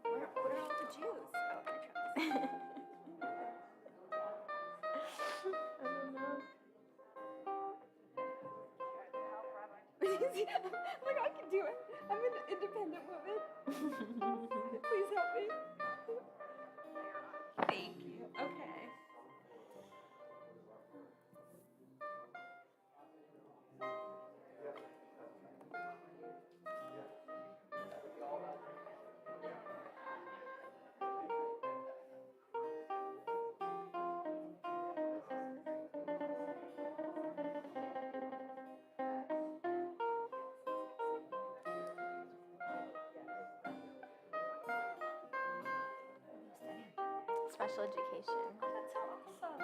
What are all the Jews? Oh, I I don't know. Like, I can do it. I'm an independent woman. Please help me. Thank you. Okay. Special education. That's awesome.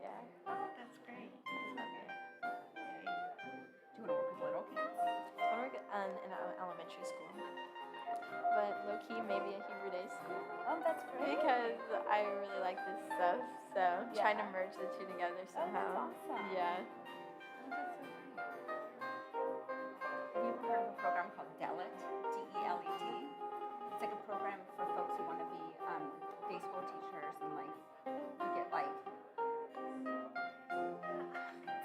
Yeah. Oh, that's great. It's so great. Do you want to work with little kids? I work in elementary school, but low key maybe a Hebrew day school Oh, that's great. because I really like this stuff. So trying to Yeah. merge the two together Oh, somehow. that's awesome. Yeah. Oh, that's so great. Have you ever heard of a program called DELET? DELET? It's like a program for folks who want to be day school teachers and like you get like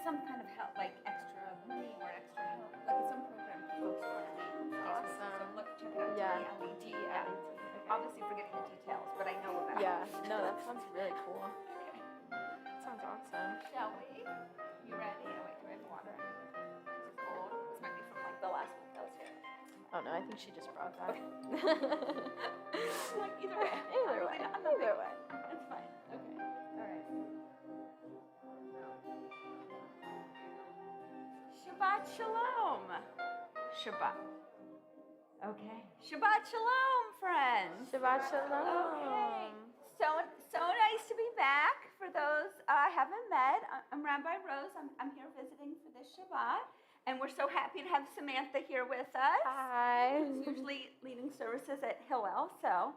some kind of help, like extra money or extra help. Like it's some program for folks who want to be day school teachers. So Awesome. look, check it out. Yeah. DELET. DELET. Yeah. Okay. Obviously forgetting the details, but I know about it. Yeah. No, that sounds really cool. That sounds awesome. Shall we? You ready? Oh wait, do I have water? Is it cold? This might be from like the last one that was here. Oh no, I think she just brought that. Like either way. Either way. I'm not Either way. It's fine. Okay. All right. Shabbat shalom. Shabbat. Okay. Shabbat shalom, friends. Shabbat shalom. Okay. So nice to be back. For those I haven't met, I'm Rabbi Rose. I'm here visiting for this Shabbat, and we're so happy to have Samantha here with us. Hi. Who's usually leading services at Hillel, so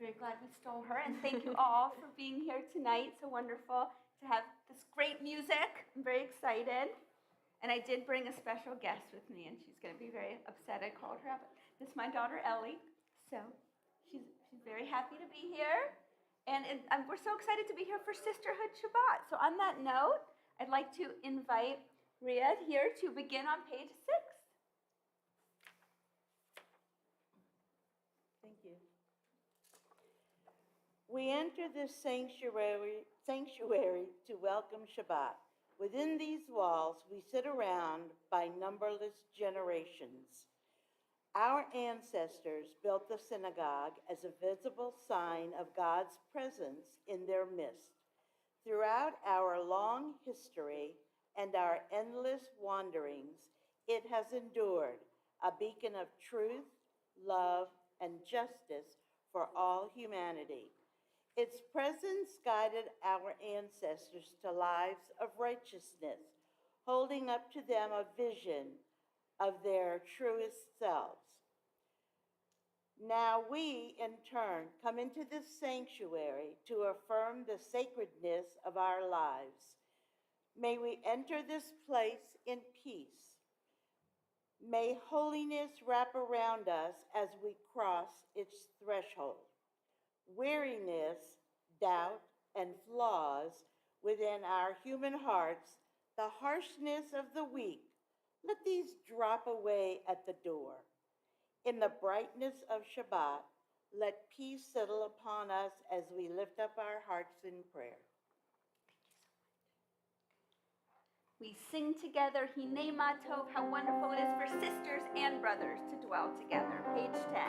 very glad we stole her. And thank you all for being here tonight. So wonderful to have this great music. I'm very excited. And I did bring a special guest with me, and she's going to be very upset I called her up. This is my daughter, Ellie. So she's very happy to be here. And we're so excited to be here for Sisterhood Shabbat. So on that note, I'd like to invite Riyadh here to begin on page 6. Thank you. We enter this sanctuary to welcome Shabbat. Within these walls, we sit around by numberless generations. Our ancestors built the synagogue as a visible sign of God's presence in their midst. Throughout our long history and our endless wanderings, it has endured, a beacon of truth, love, and justice for all humanity. Its presence guided our ancestors to lives of righteousness, holding up to them a vision of their truest selves. Now we, in turn, come into this sanctuary to affirm the sacredness of our lives. May we enter this place in peace. May holiness wrap around us as we cross its threshold. Weariness, doubt, and flaws within our human hearts, the harshness of the weak, let these drop away at the door. In the brightness of Shabbat, let peace settle upon us as we lift up our hearts in prayer. We sing together, Hinei Ma Tov, how wonderful it is for sisters and brothers to dwell well together. Page 10.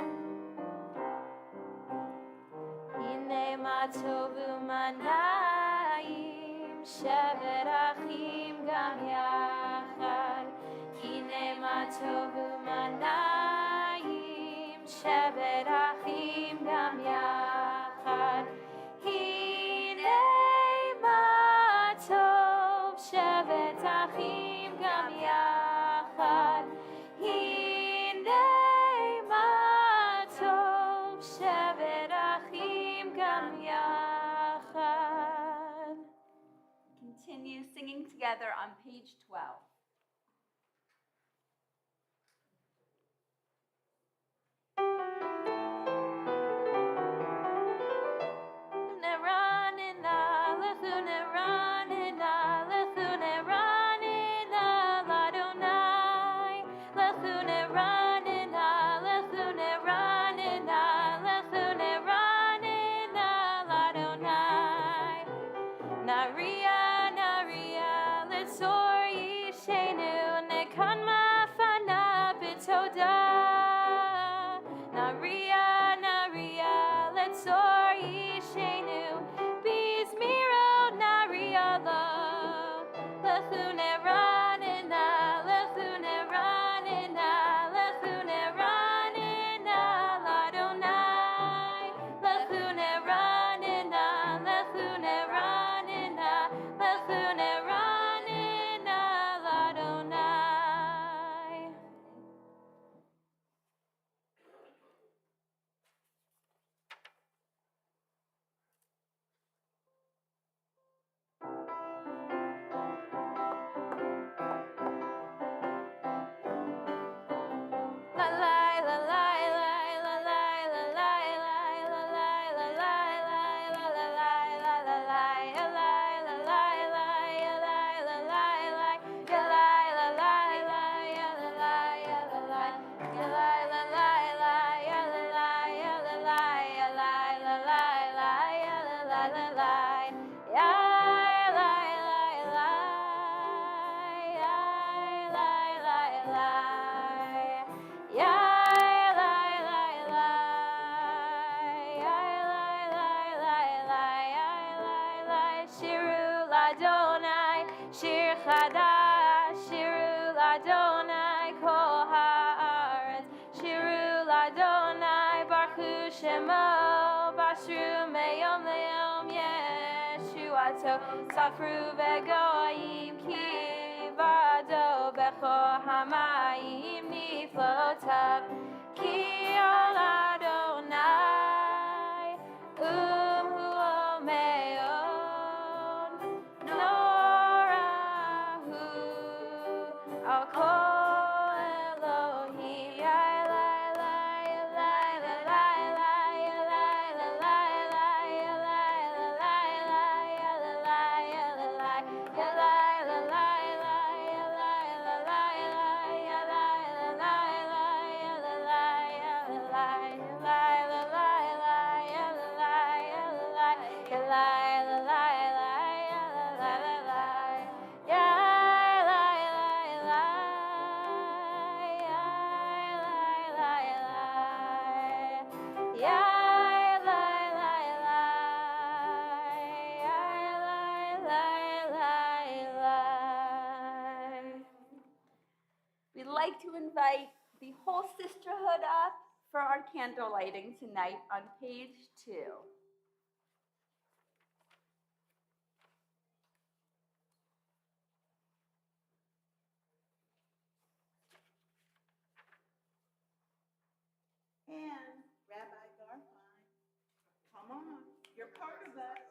הנה מה טוב ומה נעים, שבת אחים גם יחד. הנה מה טוב ומה נעים, שבת אחים גם יחד. הנה מה טוב, שבת אחים גם יחד. הנה מה טוב, שבת אחים גם יחד. Continue singing together on page 12. ספרו וגויים כי בדו בכל המים נפלאותיו כי על אדוני הוא מאוד נורא הוא על כל אלוהים We'd like to invite the whole sisterhood up for our candle lighting tonight on page 2. And Rabbi Garfine, come on, you're part of us.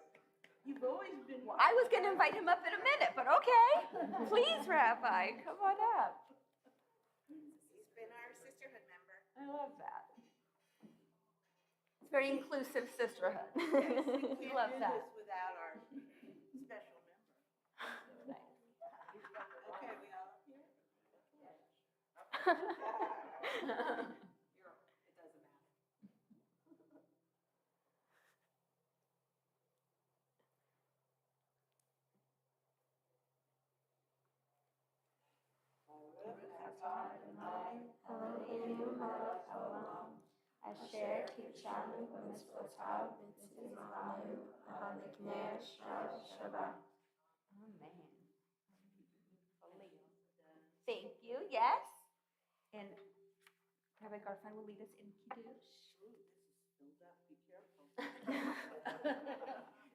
You've always been. Well, I was going to invite him up in a minute, but okay. Please, Rabbi, come on up. He's been our sisterhood member. I love that. It's very inclusive sisterhood. We love can't do that. this without our special member. Okay, we all up here? melech haolam. Asher kitshanu b'mitzvotav v'tzivanu Hamikneh Shabbat. Amen. Thank you. Yes. And Rabbi Garfan will lead us in Kiddush.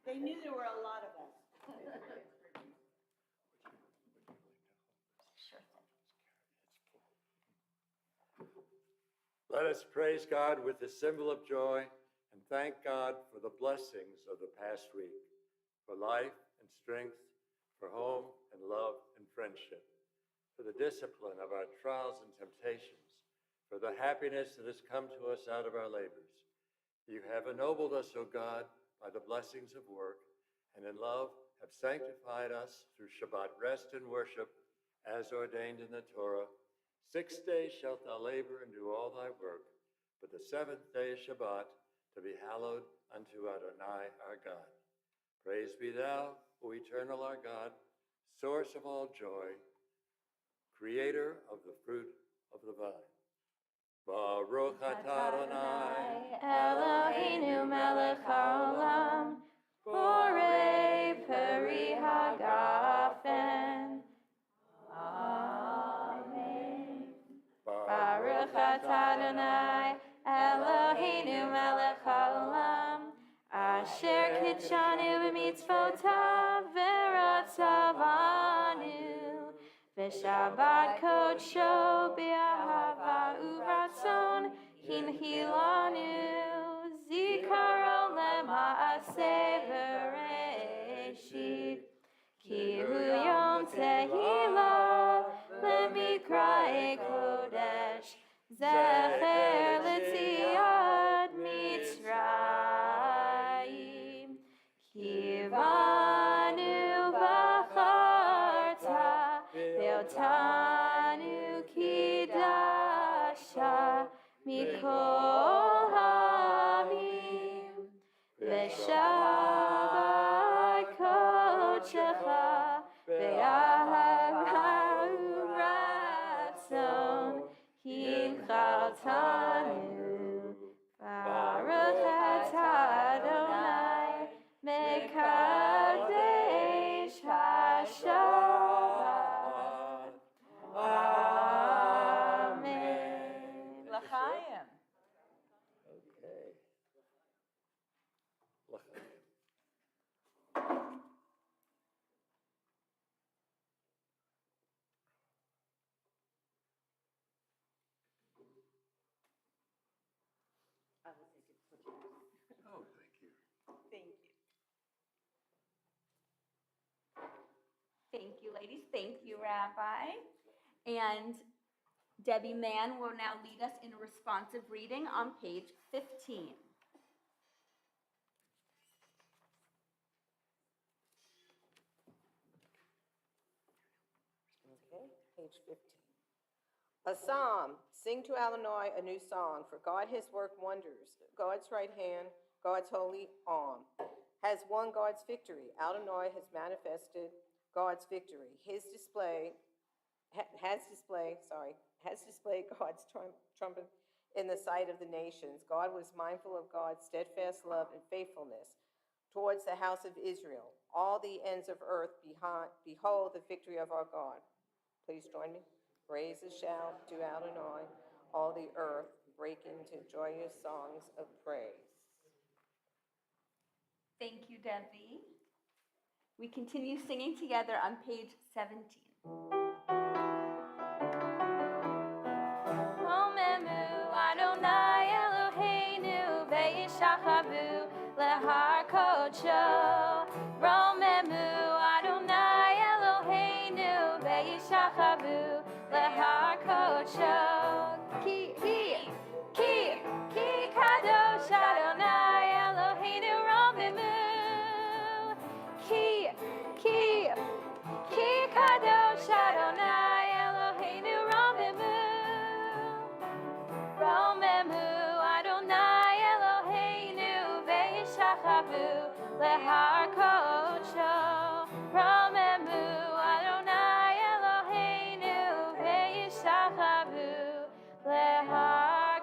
They knew there were a lot of us. Sure thing. Let us praise God with the symbol of joy and thank God for the blessings of the past week, for life and strength, for home and love and friendship, for the discipline of our trials and temptations, for the happiness that has come to us out of our labors. You have ennobled us, O God, by the blessings of work, and in love have sanctified us through Shabbat rest and worship, as ordained in the Torah. 6 days shalt thou labor and do all thy work, but the seventh day is Shabbat, to be hallowed unto Adonai our God. Praise be thou, O eternal our God, source of all joy, creator of the fruit of the vine. Baruch atah Adonai, Eloheinu melech haolam, borei peri hagafen. Amen. Baruch atah Adonai, Eloheinu melech haolam, asher kitshanu b'mitzvotav v'ratzavanu, v'shabbat kodsho b'ahava uvratzon hinhilanu, zikaron lema'aseh v'reishit, ki hu yom tehillah lemikra'e kodesh, zecher l'tziat Mitzrayim, kivanu v'charta ve'otanu kidasha mikol ha'amim, v'shabbat kodshecha ve'ahava uvratzon hinchaltanu. Baruch atah Adonai mekadesh hashabbat. Amen. L'chaim. Okay. L'chaim. Oh, thank you. Thank you. Thank you, ladies. Thank you, Rabbi. And Debbie Mann will now lead us in a responsive reading on page 15. Okay, page 15. A psalm. Sing to Adonai a new song, for God has worked wonders. God's right hand, God's holy arm, has won God's victory. Adonai has manifested God's victory. Has displayed God's trumpet in the sight of the nations. God was mindful of God's steadfast love and faithfulness towards the house of Israel. All the ends of earth behold the victory of our God. Please join me. Raise a shout to Adonai, all the earth, break into joyous songs of praise. Thank you, Debbie. We continue singing together on page 17. Romemu Adonai Eloheinu ve'yishachavu lehar kodsho. Romemu Adonai Eloheinu ve'yishachavu lehar kodsho. Ki kadosh Adonai Eloheinu romemu. Ki kadosh Adonai Eloheinu romemu. Romemu Adonai Eloheinu ve'yishachavu lehar kodsho. Romemu Adonai Eloheinu ve'yishachavu lehar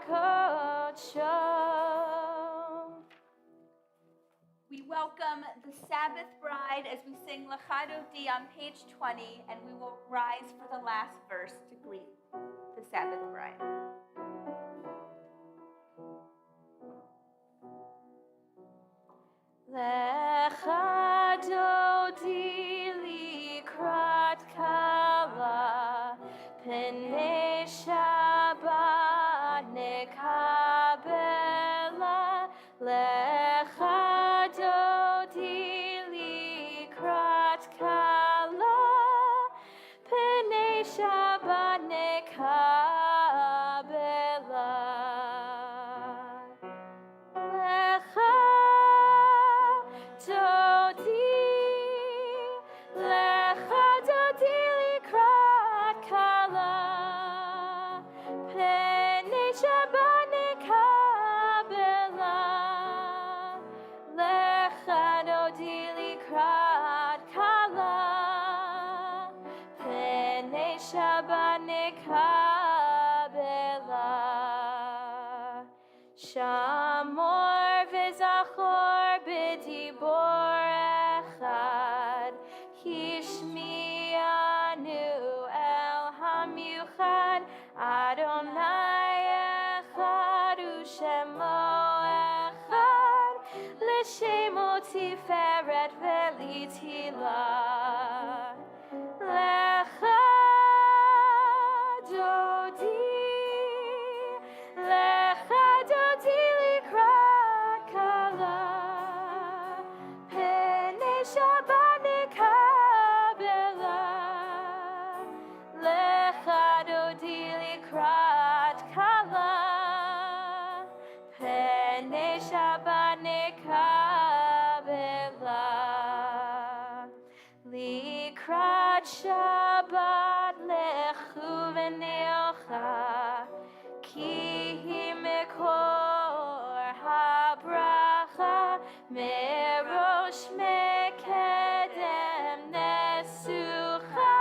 side as we sing Lachado D on page 20, and we will rise for the last verse to greet the Sabbath bride. Lecha dodi likrat kala, Pnei Shabbat nekabela. Lecha dodi likrat kala, Pnei Shabbat nekabela. Lecha dodi likrat kala, Pnei Shabbat nekabela. Lecha dodi likrat kala, Pnei Shabbat nekabela. Shamor v'zachor b'dibor echad, Hishmianu el hamyuchad, Adonai echad u'shemo echad, L'shemo tiferet v'litila. Lecha dodi likrat kala, Pnei Shabbat nekabela. Lecha dodi likrat kala, Pnei Shabbat nekabela. Likrat Shabbat lechu v'nilcha, Ki hi mekor habracha, Merosh mekedem nesucha,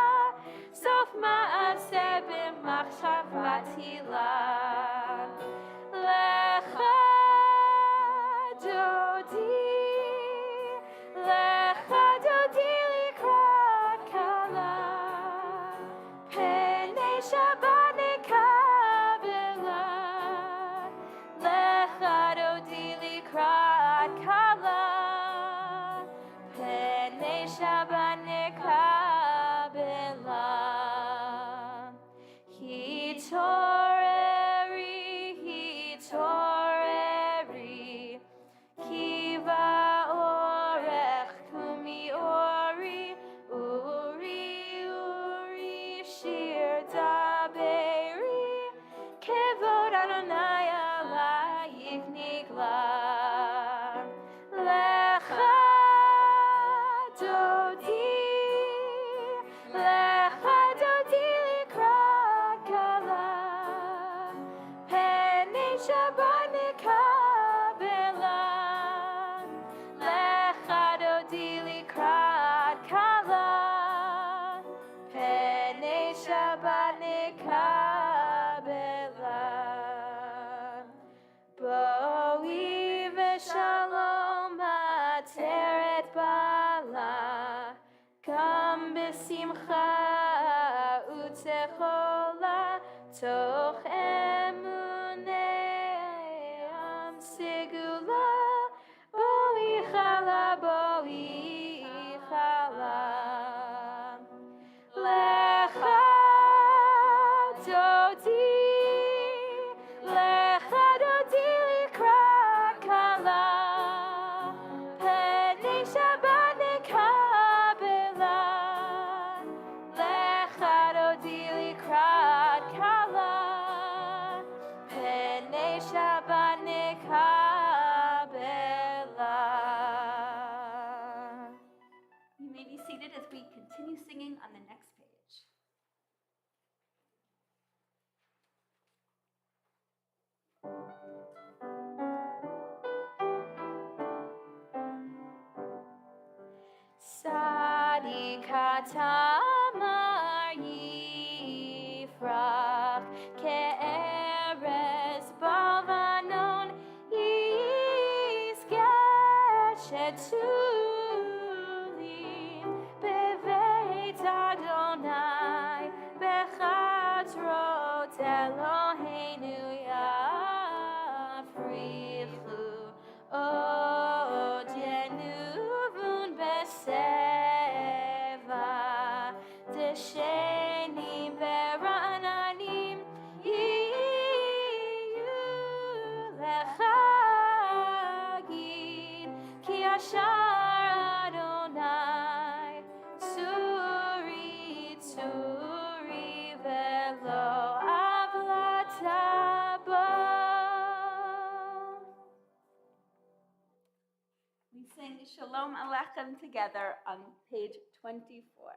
Sof ma'aseh b'machshavat hila. Lecha dodi likrat kala, Pnei Shabbat nekabela. Lecha dodi likrat kala, Pnei Shabbat nekabela. Hitoreri, Kiva orech kumi ori, Uri shir daberi, Kevod Adonai alayich nigla. Lecha dodi likrat kala, Pnei Shabbat nekabela. Lecha dodi likrat kala, Pnei Shabbat nekabela. Boi v'shalom ateret bala, Gam b'simcha u'techola, Toch emunei am segula, Boi chala. Lecha dodi likrat kala, Pnei Shabbat nekabela. Lecha dodi likrat kala, Pnei Shabbat nekabela. You may be seated as we continue singing on the next page. Sadikatamar yifrach, Ke'erez balvanon yizgeh shetuli. Eloheinu yafrichu odenu vun beseva deshenim verananim yiyu lechagid ki ashar Adonai suri tsuri velo avlatabo. We sing Shalom Alechem together on page 24.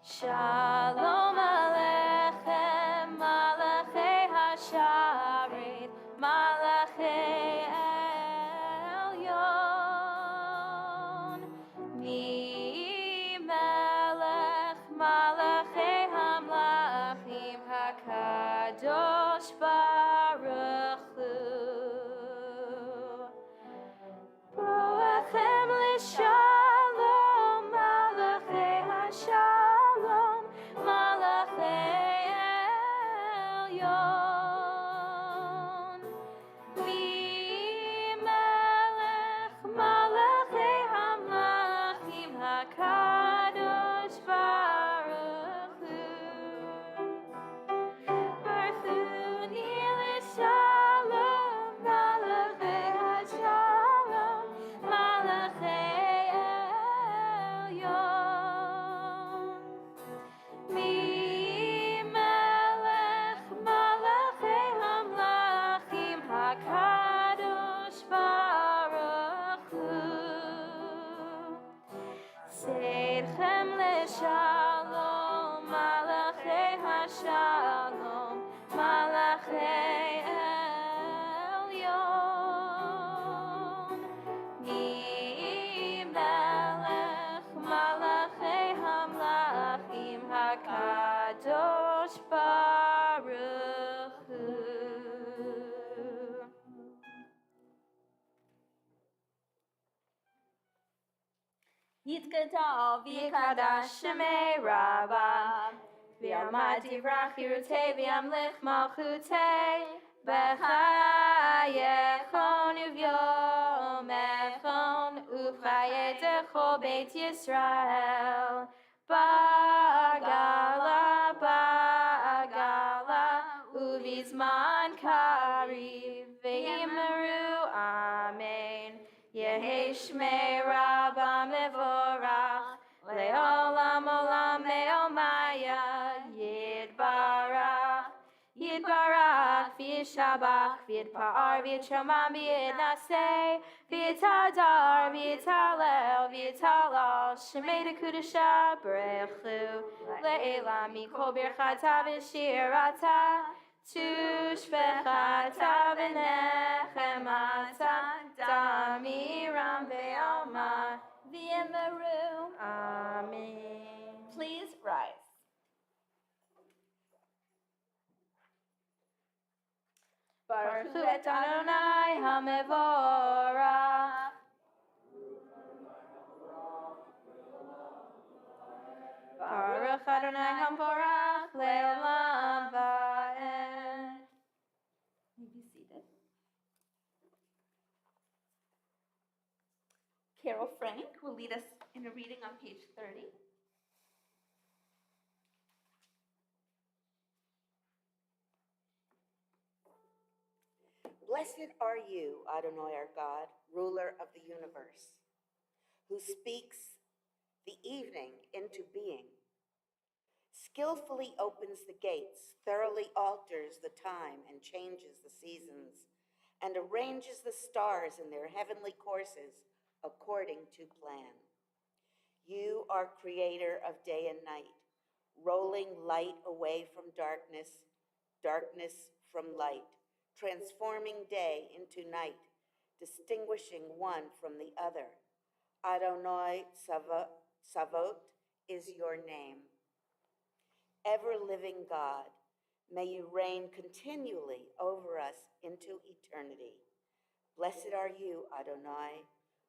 Shalom Alechem, Malachei Hasharet, Malachei Elyon. Mi Melech, Malachei Hamlachim, HaKadosh Baruch Hu. Boachem l'shalom, Malachei Hashalom, Malachei Elyon. Mi Melech, Malachei Hamlachim, HaKadosh Baruch Hu. Barthuni l'shalom, Malachei Hashalom, Malachei Elyon. Mi Melech, Malachei Hamlachim, HaKadosh Baruch Hu. Seidchem l'shalom, Malachei Hashalom, Malachei Elyon. Mi Melech, Malachei Hamlachim, HaKadosh Baruch Hu. Yitgadol V'yikadash Shemei Rabba, v'yamad divrach yirutei v'yamlich malchutei, b'chayechon uvyomechon, u'chayedecho Beit Yisrael, ba'agala, ba'agala, u'vizman kariv, v'yimeru amen. Yehi Shmei Rabba mevorach, le'olam olam me'omaya, yidbarach, yidbarach, v'yishabach, v'yidpa'ar, v'yitshomam, v'yidnaseh, v'yitadar, v'yitalel, v'yitalal, Shemei dekudasha, brechu, le'elam, mikol birchata v'shirata, tushbechata v'nechemata, damiram ve'alma, v'yimeru. amen. Please rise. Baruch hu et Adonai hamevorach. Baruch Adonai hamevorach le'olam va'ed. You be seated. Carol Frank will lead us in a reading on page 30. Blessed are you, Adonai our God, ruler of the universe, who speaks the evening into being, skillfully opens the gates, thoroughly alters the time and changes the seasons, and arranges the stars in their heavenly courses according to plan. You are creator of day and night, rolling light away from darkness, darkness from light, transforming day into night, distinguishing one from the other. Adonai Savot is your name. Ever-living God, may you reign continually over us into eternity. Blessed are you, Adonai,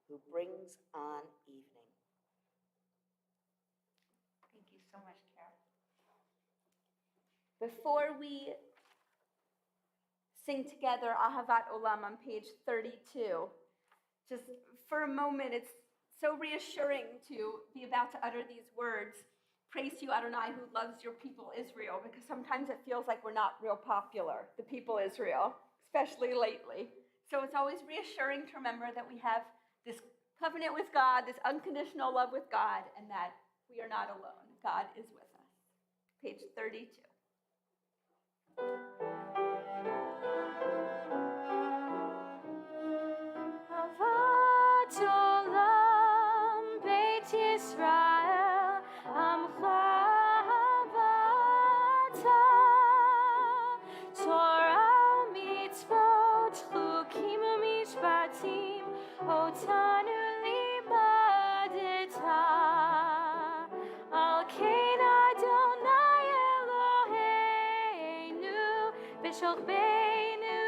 who brings on evening. so much, Kara. Before we sing together Ahavat Olam on page 32, just for a moment, it's so reassuring to be about to utter these words. Praise to you, Adonai, who loves your people Israel, because sometimes it feels like we're not real popular, the people Israel, especially lately. So it's always reassuring to remember that we have this covenant with God, this unconditional love with God, and that we are not alone. God is with us. Page 32. Avat olam Beit Yisrael Amcha Avata Torah mitzvot chukim umishpatim Otanu libadeta Al kein Adonai Eloheinu B'shol beinu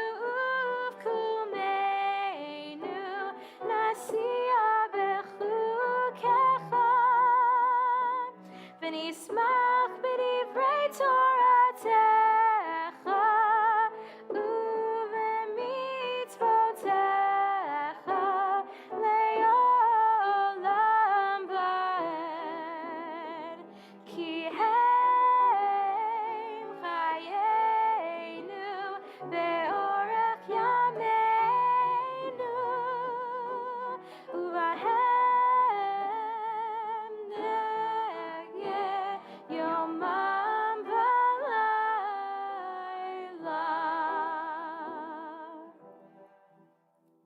uvkumeinu Nasiya bechukecha V'nismach b'divrei Toratecha Uv'mitzvotecha Le'olam va'ed Ki hem chayenu Be'orach yameinu Uvahem negye yomam v'layla.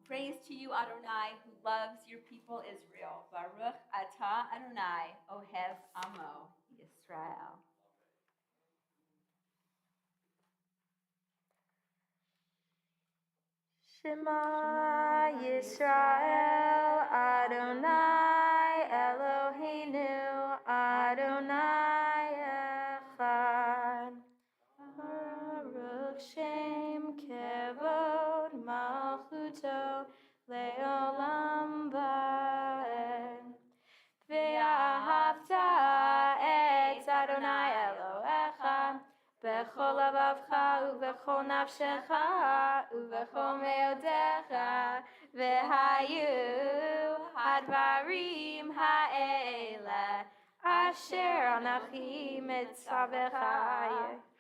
Praise to you, Adonai, who loves your people Israel. Baruch atah Adonai, ohev amo Yisrael. Shema Yisrael Adonai Eloheinu Adonai Echad Baruch Shem Kevod Malchuto Leolam Va'ed Ve'ahavta et Adonai Elohecha Bechol lavavcha uvechol nafshecha uvechol meodecha vehayu hadvarim ha'ele asher anachi mitzavecha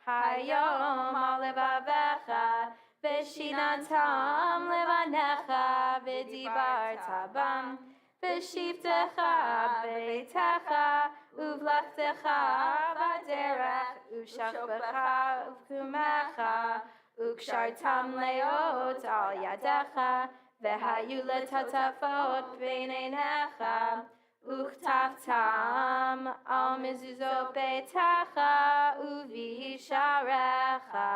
hayom al levavecha v'shinantam levanecha v'dibarta bam v'shivtecha b'beitecha uvlachtecha v'derech ushachbecha uvkumecha ukshartam leot al yadecha v'hayu letatafot b'neinecha uchtaftam al mezuzot beitecha uvisharecha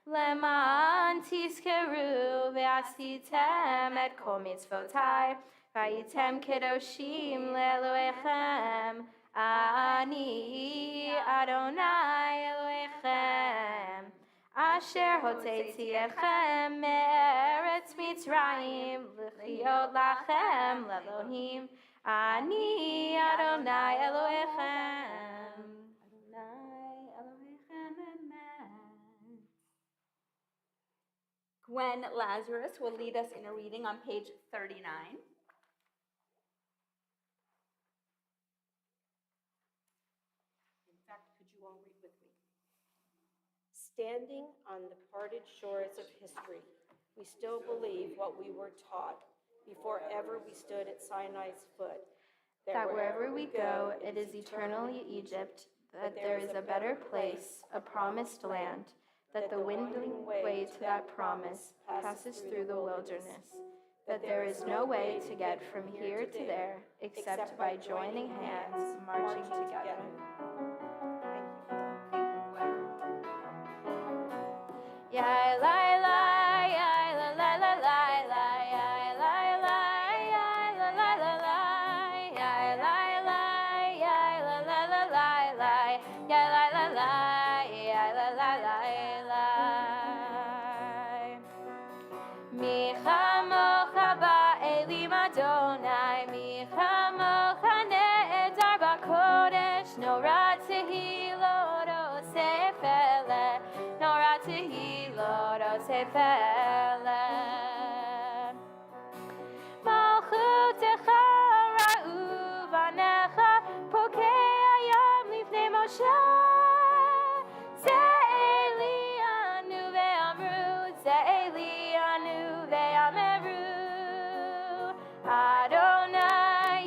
leman tizkeru ve'asitem et kol mitzvotai Vayitem kedoshim le'Elohechem Ani Adonai Elohechem Asher hoteti echem me'eretz Mitzrayim L'chiyot lachem le'Elohim Ani Adonai Elohechem Adonai Elohechem emet. Gwen Lazarus will lead us in a reading on page 39. In fact, could you all read with me? Standing on the parted shores of history, we still believe what we were taught before ever we stood at Sinai's foot. That wherever we go, it is eternally Egypt, that there is a better place, a promised land, that the winding way to that promise passes through the wilderness, that there is no way to get from here to there except by joining hands, marching together. Ya la la ya la la la la la ya la la ya la la la la ya la la ya la la la la la ya la la la ya la la la la Mi chamocha ba'elim Adonai Mi chamocha ne'edar ba'kodesh norat תפארת. מלכותך ראו בניך, פוקע יום לפני משה. זה אלינו ואמרו, זה אלינו ואמרו, אדוני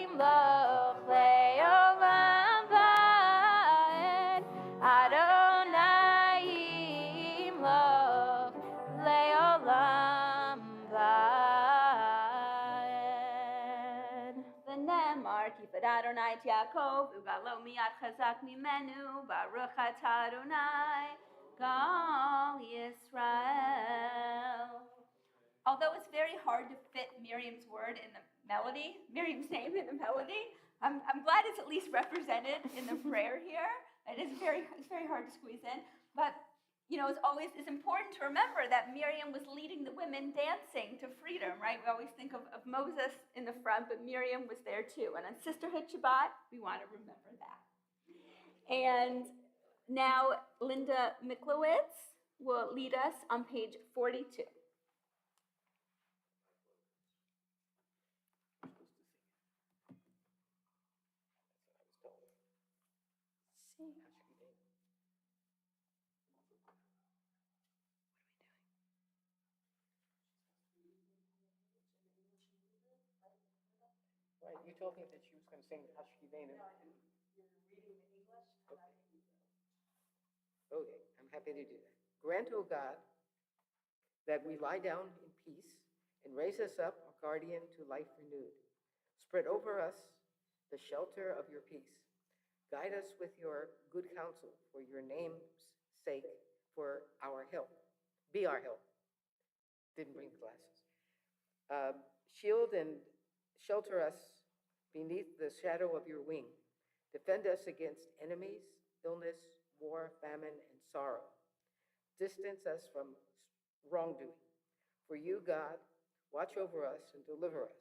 ימלוך לעולם ועד, אדוני ימלוך לעולם ועד. ונאמר, כי פדה אדוני את יעקב, וגאלו מיד חזק ממנו, ברוך אתה אדוני, גאל Yisrael. Although it's very hard to fit Miriam's word in the melody, Miriam's name in the melody, I'm glad it's at least represented in the prayer here. It's very hard to squeeze in, but you know, it's important to remember that Miriam was leading the women dancing to freedom, right? We always think of Moses in the front, but Miriam was there too. And on Sisterhood Shabbat, we want to remember that. And now Linda Miklowitz will lead us on page 42. Right, you told me that she was going to sing Hashkivenu. No, you're reading the English. Okay, I'm happy to do that. Grant, O God, that we lie down in peace and raise us up, our guardian, to life renewed. Spread over us the shelter of your peace. Guide us with your good counsel for your name's sake, for our help. Be our help. Didn't bring the glasses. Shield and shelter us beneath the shadow of your wing. Defend us against enemies, illness, war, famine, and sorrow. Distance us from wrongdoing. For you, God, watch over us and deliver us.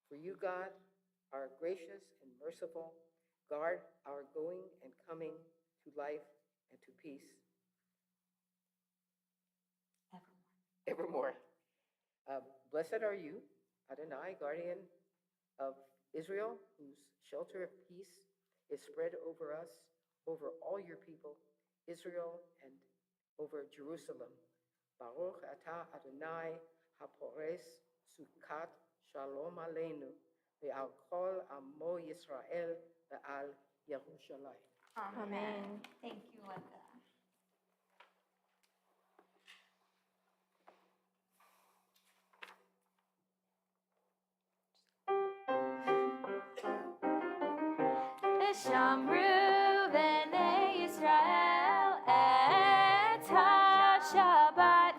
For you, God, are gracious and merciful. Guard our going and coming to life and to peace. Evermore. Blessed are you, Adonai, guardian of Israel, whose shelter of peace is spread over us, over all your people, Israel, and over Jerusalem. Baruch atah Adonai hapores sukat shalom aleinu ve'al kol amo Yisrael ve'al Yerushalayim. Amen. Thank you, Linda. ושמרו בני ישראל את השבת,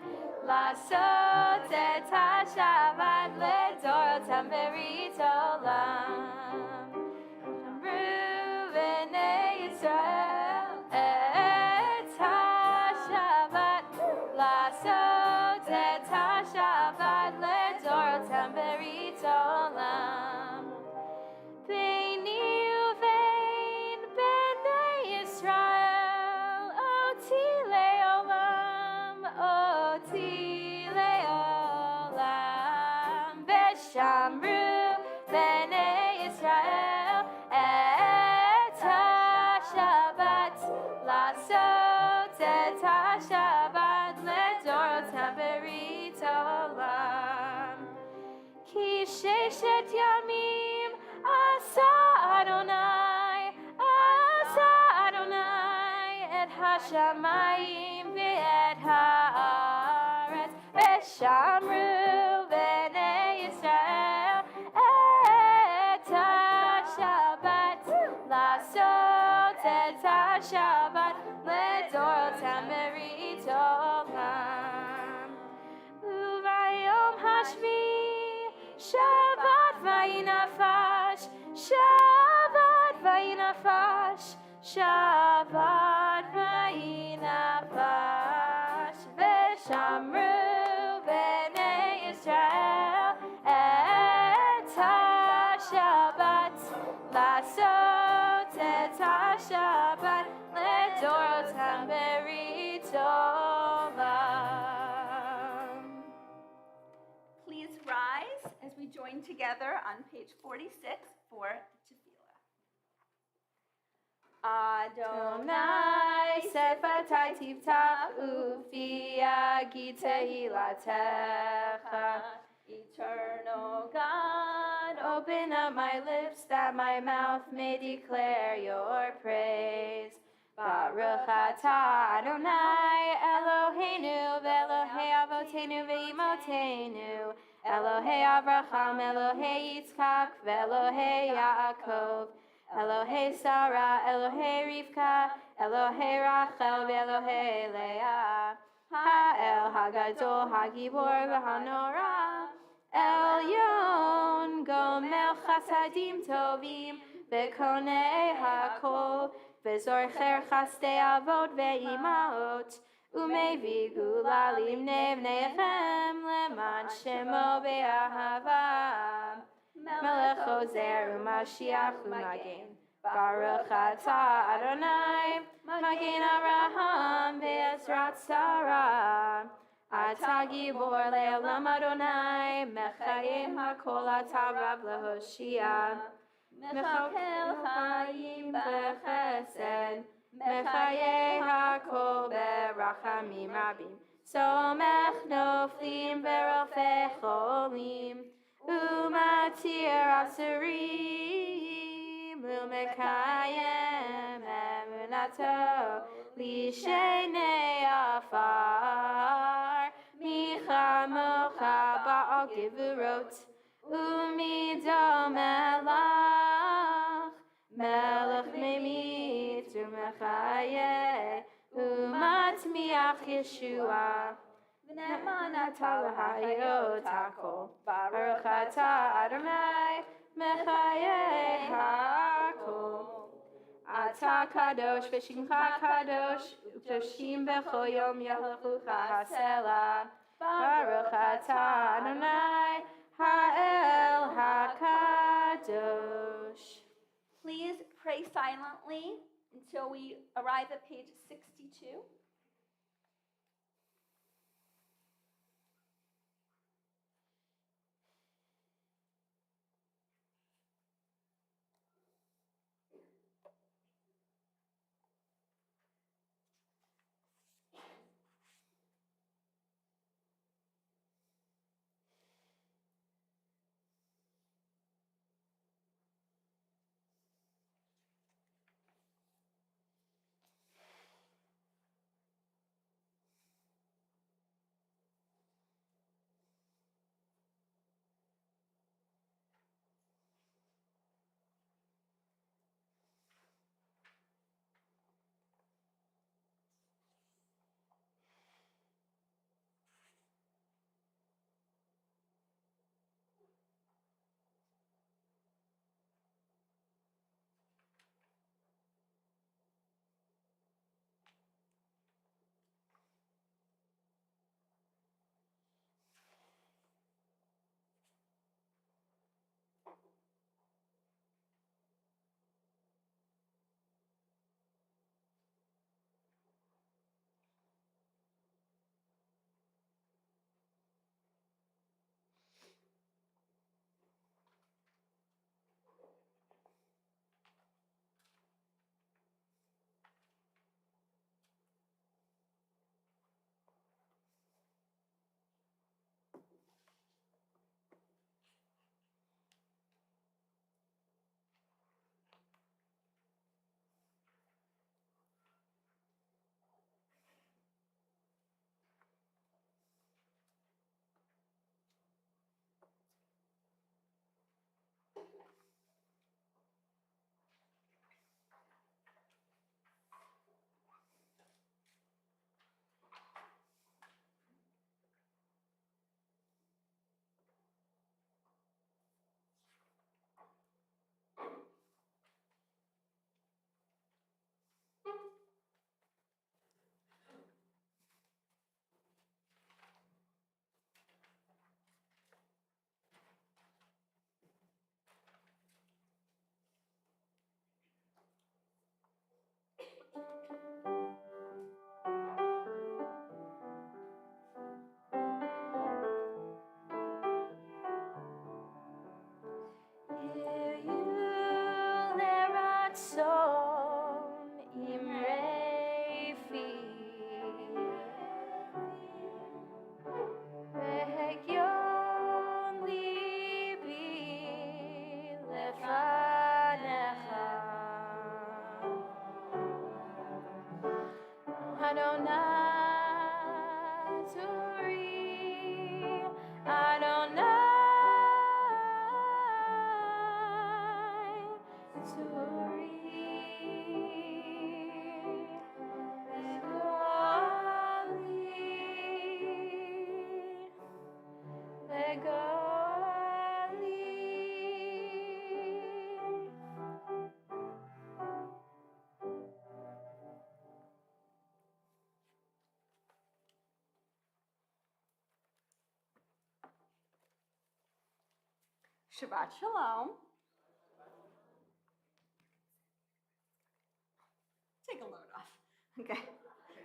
לעשות את השבת לדורותם ברית עולם. שמרו בני ישראל את השבת, לעשות את השבת לדורותם ברית עולם. ביני ובין בני ישראל, אותי לעולם, אותי לעולם. ושמרו בני ישראל את השבת, לעשות את השבת לדורותם ברית עולם. כי ששת ימים עשה אדוני את השמיים ואת הארץ, ושמרו בני ישראל את השבת, לעשות את השבת לדורותם ברית עולם. וביום השביעי שבת וינפש, שבת וינפש, שבת וינפש. ושמרו בני ישראל את השבת, לעשות את השבת לדורותם ברית עולם. together on page 46 for Tefillah. Adonai Sefatai tiftach ufi yagid tehilatecha. Eternal God, Open up my lips that my mouth may declare your praise. Baruch atah Adonai Eloheinu ve'Elohei avotenu ve'imotenu, Elohei Avraham, Elohei Yitzchak, ve'Elohei Yaakov, Elohei Sarah, Elohei Rivka, Elohei Rachel, ve'Elohei Leah, Ha'el Hagadol Hagibor v'Hanora, Elyon Gomel Chasadim Tovim ve'Konei Hakol, ve'Zorcher Chastei Avot ve'imaot, umevi gula limnei vneiechem leman shemo be'ahava, melech ozer u'mashiach u'magen, Baruch atah Adonai, magen Avraham ve'ezrat Sarah, atah gibor le'olam Adonai, mechayim hakol atah rav lehoshia, mechakel chayim bechesed, mechaye hakol berachamim rabim, somech noflim verofeh cholim, umatir asurim, umekayem emunato lishenei afar, michamocha ba'al gevurot, umido melach, melech memit umechaye, umatmiach Yeshua, v'ne'eman atah l'hayot hakol, Baruch atah Adonai mechaye hakol. Atah kadosh v'shimcha kadosh, u'kdoshim b'chol yom yachlechucha hasela, Baruch atah Adonai ha'el hakadosh. please pray silently until we arrive at page 62. Shabbat Shalom. Take a load off. Okay.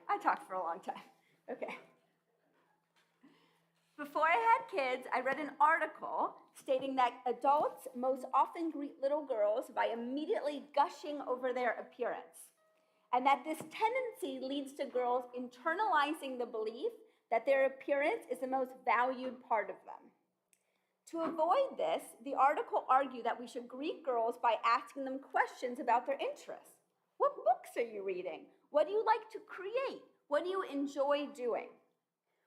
I talked for a long time. Okay. Before I had kids, I read an article stating that adults most often greet little girls by immediately gushing over their appearance, and that this tendency leads to girls internalizing the belief that their appearance is the most valued part of them. To avoid this, the article argued that we should greet girls by asking them questions about their interests. What books are you reading? What do you like to create? What do you enjoy doing?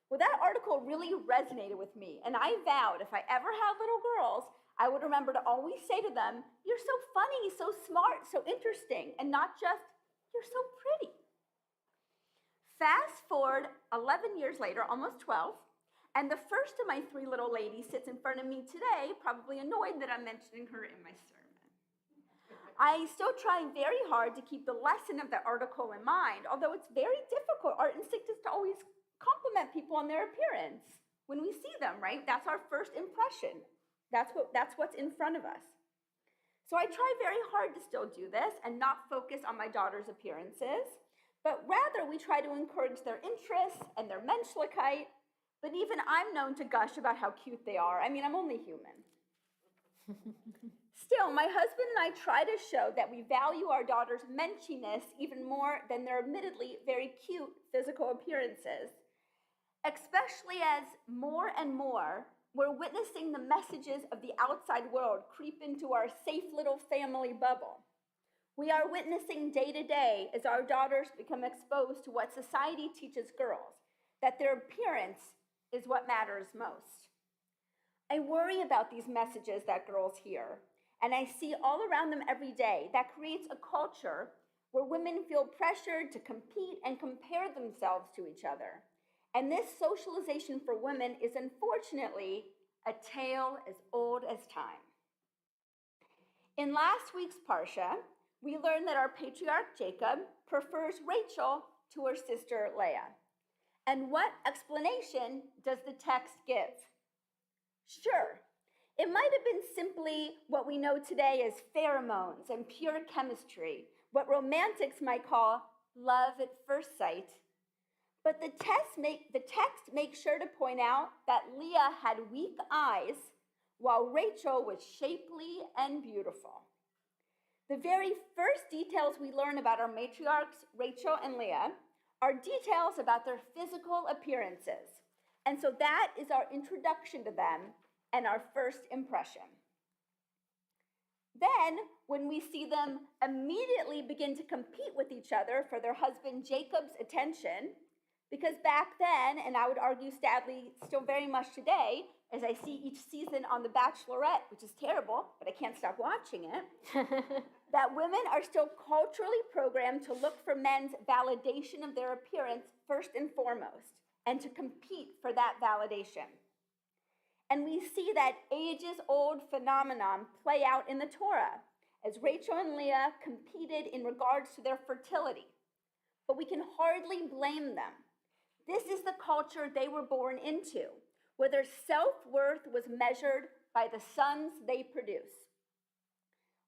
Well, that article really resonated with me, and I vowed if I ever had little girls, I would remember to always say to them, "You're so funny, so smart, so interesting," and not just, "You're so pretty." Fast forward 11 years later, almost 12, and the first of my three little ladies sits in front of me today, probably annoyed that I'm mentioning her in my sermon. I still try very hard to keep the lesson of the article in mind, although it's very difficult. Our instinct is to always compliment people on their appearance when we see them, right? That's our first impression. That's what's in front of us. So I try very hard to still do this and not focus on my daughter's appearances, but rather we try to encourage their interests and their menschlichkeit. But even I'm known to gush about how cute they are. I mean, I'm only human. Still, my husband and I try to show that we value our daughter's menschiness even more than their admittedly very cute physical appearances, especially as more and more we're witnessing the messages of the outside world creep into our safe little family bubble. We are witnessing day to day as our daughters become exposed to what society teaches girls, that their appearance is what matters most. I worry about these messages that girls hear, and I see all around them every day that creates a culture where women feel pressured to compete and compare themselves to each other. And this socialization for women is unfortunately a tale as old as time. In last week's Parsha, we learned that our patriarch Jacob prefers Rachel to her sister Leah. And what explanation does the text give? Sure, it might have been simply what we know today as pheromones and pure chemistry, what romantics might call love at first sight. But the text makes sure to point out that Leah had weak eyes while Rachel was shapely and beautiful. The very first details we learn about our matriarchs, Rachel and Leah, are details about their physical appearances. And so that is our introduction to them and our first impression. Then, when we see them immediately begin to compete with each other for their husband Jacob's attention, because back then, and I would argue sadly still very much today, as I see each season on The Bachelorette, which is terrible, but I can't stop watching it, that women are still culturally programmed to look for men's validation of their appearance first and foremost, and to compete for that validation. And we see that ages-old phenomenon play out in the Torah, as Rachel and Leah competed in regards to their fertility. But we can hardly blame them. This is the culture they were born into, where their self-worth was measured by the sons they produce.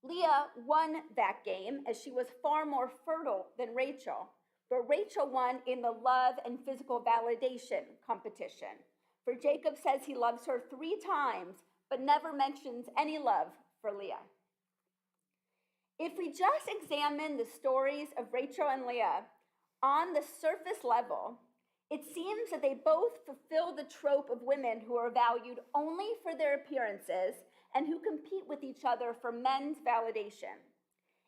Leah won that game as she was far more fertile than Rachel, but Rachel won in the love and physical validation competition. For Jacob says he loves her 3 times, but never mentions any love for Leah. If we just examine the stories of Rachel and Leah on the surface level, it seems that they both fulfill the trope of women who are valued only for their appearances and who compete with each other for men's validation.